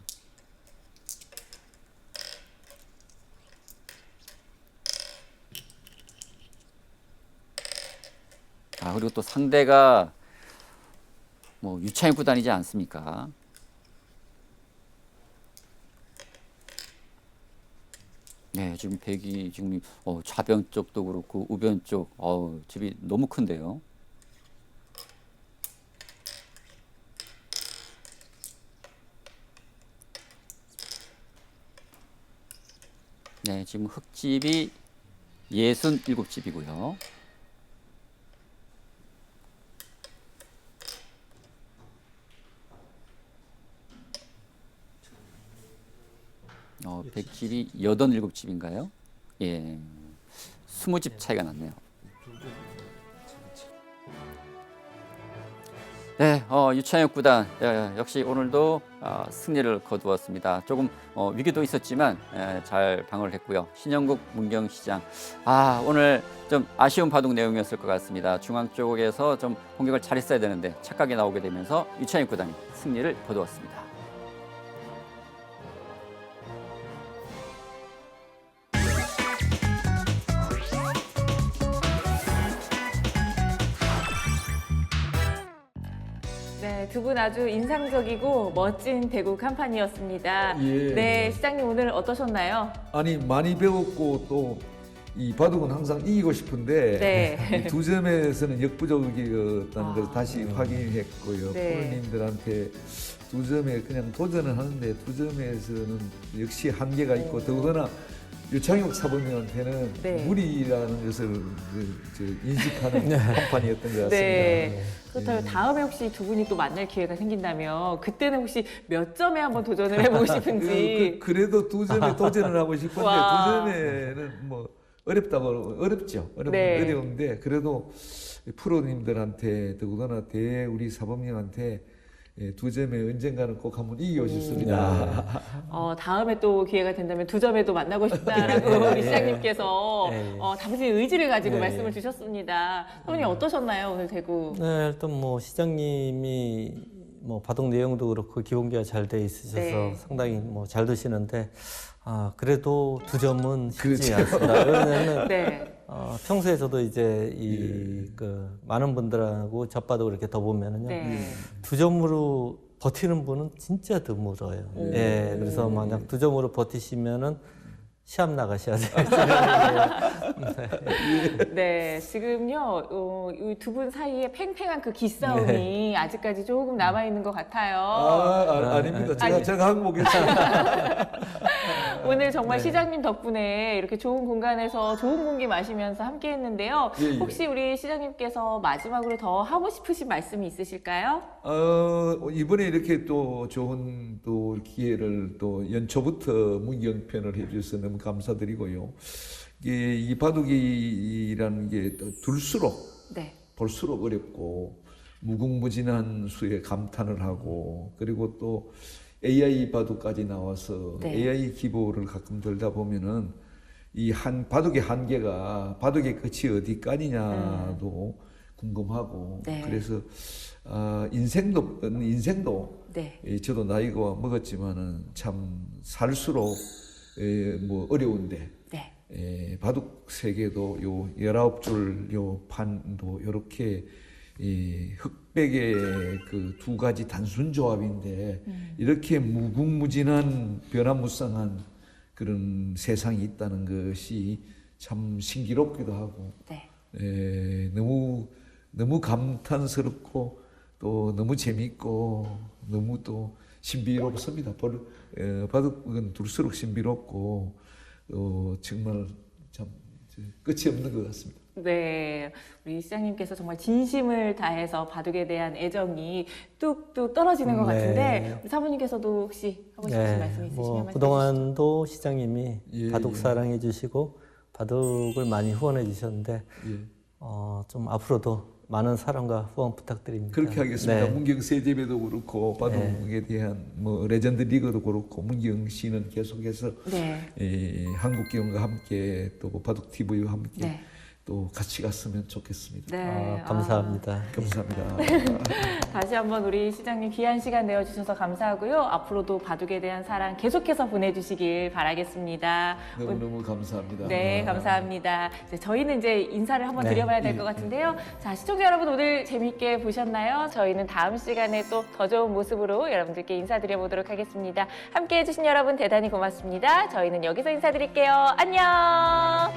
아, 그리고 또 상대가 뭐 유창익 구단이지 않습니까? 네, 지금 백이 지금 좌변 쪽도 그렇고 우변 쪽, 집이 너무 큰데요. 네, 지금 흙집이 67집이고요. 백집이 87집인가요? 예, 20집 차이가 났네요. 네, 유창혁 구단 역시 오늘도 승리를 거두었습니다. 조금 위기도 있었지만 잘 방어를 했고요. 신영국 문경시장 오늘 좀 아쉬운 바둑 내용이었을 것 같습니다. 중앙 쪽에서 좀 공격을 잘했어야 되는데 착각이 나오게 되면서 유창혁 구단이 승리를 거두었습니다. 네, 두 분 아주 인상적이고 멋진 대구 간판이었습니다. 예. 네, 시장님 오늘 어떠셨나요? 아니 많이 배웠고 또 이 바둑은 항상 이기고 싶은데 네. 이 두 점에서는 역부족이었다는 것을 다시 확인했고요. 네. 프로님들한테 두 점에 그냥 도전을 하는데 두 점에서는 역시 한계가 있고 더구나 유창욱 사범님한테는 네. 무리라는 것을 인식하는 한판이었던 것 같습니다. 네. 그렇다면 다음에 혹시 두 분이 또 만날 기회가 생긴다면 그때는 혹시 몇 점에 한번 도전을 해보고 싶은지. 그래도 두 점에 도전을 하고 싶은데 와. 두 점에는 뭐 어렵죠. 네. 어려운데 그래도 프로님들한테 더구나 우리 사범님한테 두 점에 언젠가는 꼭 한번 이겨주셨습니다. 다음에 또 기회가 된다면 두 점에도 만나고 싶다라고 우리 시장님께서 담으신 의지를 가지고 말씀을 주셨습니다. 사모님 어떠셨나요 오늘 대구? 네, 일단 뭐 시장님이 뭐 바둑 내용도 그렇고 기본기가 잘 돼 있으셔서 네. 상당히 뭐 잘 드시는데 그래도 두 점은 쉽지 그렇죠. 않습니다. 왜냐하면 네. 평소에 저도 이제 그 많은 분들하고 젖바둑을 이렇게 더 보면은요. 네. 두 점으로 버티는 분은 진짜 드물어요. 예, 그래서 만약 두 점으로 버티시면은 시합 나가셔야 돼요. 네, 지금요, 이 두 분 사이에 팽팽한 그 기싸움이 아직까지 조금 남아있는 것 같아요. 아닙니다. 제가 하고 보겠습니다. 오늘 정말 시장님 덕분에 이렇게 좋은 공간에서 좋은 공기 마시면서 함께 했는데요. 예. 혹시 우리 시장님께서 마지막으로 더 하고 싶으신 말씀이 있으실까요? 이번에 이렇게 또 좋은 또 기회를 또 연초부터 문경편을 해주셔서 너무 감사드리고요. 이 바둑이라는 게 둘수록 네. 볼수록 어렵고 무궁무진한 수에 감탄을 하고 그리고 또 AI 바둑까지 나와서 네. AI 기보를 가끔 들다 보면은 이 바둑의 한계가 바둑의 끝이 어디까지냐도 궁금하고 네. 그래서 인생도 네. 저도 나이가 먹었지만은 참 살수록 뭐 어려운데 네. 바둑 세계도 요 19줄 요 판도 요렇게 흑백의 그 두 가지 단순 조합인데 이렇게 무궁무진한 변화무쌍한 그런 세상이 있다는 것이 참 신기롭기도 하고 네. 너무 감탄스럽고 또 너무 재밌고 너무 또 신비롭습니다. 바둑은 둘수록 신비롭고 정말 참 끝이 없는 것 같습니다. 네, 우리 시장님께서 정말 진심을 다해서 바둑에 대한 애정이 뚝뚝 떨어지는 것 네. 같은데 우리 사모님께서도 혹시 하고 싶으신 말씀 있으시면 뭐 말씀해 주시죠. 그동안도 시장님이 예, 바둑 예. 사랑해 주시고 바둑을 많이 후원해 주셨는데 예. 좀 앞으로도 많은 사랑과 후원 부탁드립니다. 그렇게 하겠습니다. 네. 문경 세제배도 그렇고 바둑에 대한 뭐 레전드 리그도 그렇고 문경 씨는 계속해서 네. 한국기원과 함께 또 바둑 TV와 함께 네. 또 같이 갔으면 좋겠습니다. 네. 감사합니다. 감사합니다. 다시 한번 우리 시장님 귀한 시간 내어주셔서 감사하고요. 앞으로도 바둑에 대한 사랑 계속해서 보내주시길 바라겠습니다. 너무너무 감사합니다. 네, 감사합니다. 이제 저희는 이제 인사를 한번 네. 드려봐야 될 것 같은데요. 자, 시청자 여러분 오늘 재밌게 보셨나요? 저희는 다음 시간에 또 더 좋은 모습으로 여러분들께 인사드려 보도록 하겠습니다. 함께 해주신 여러분 대단히 고맙습니다. 저희는 여기서 인사드릴게요. 안녕!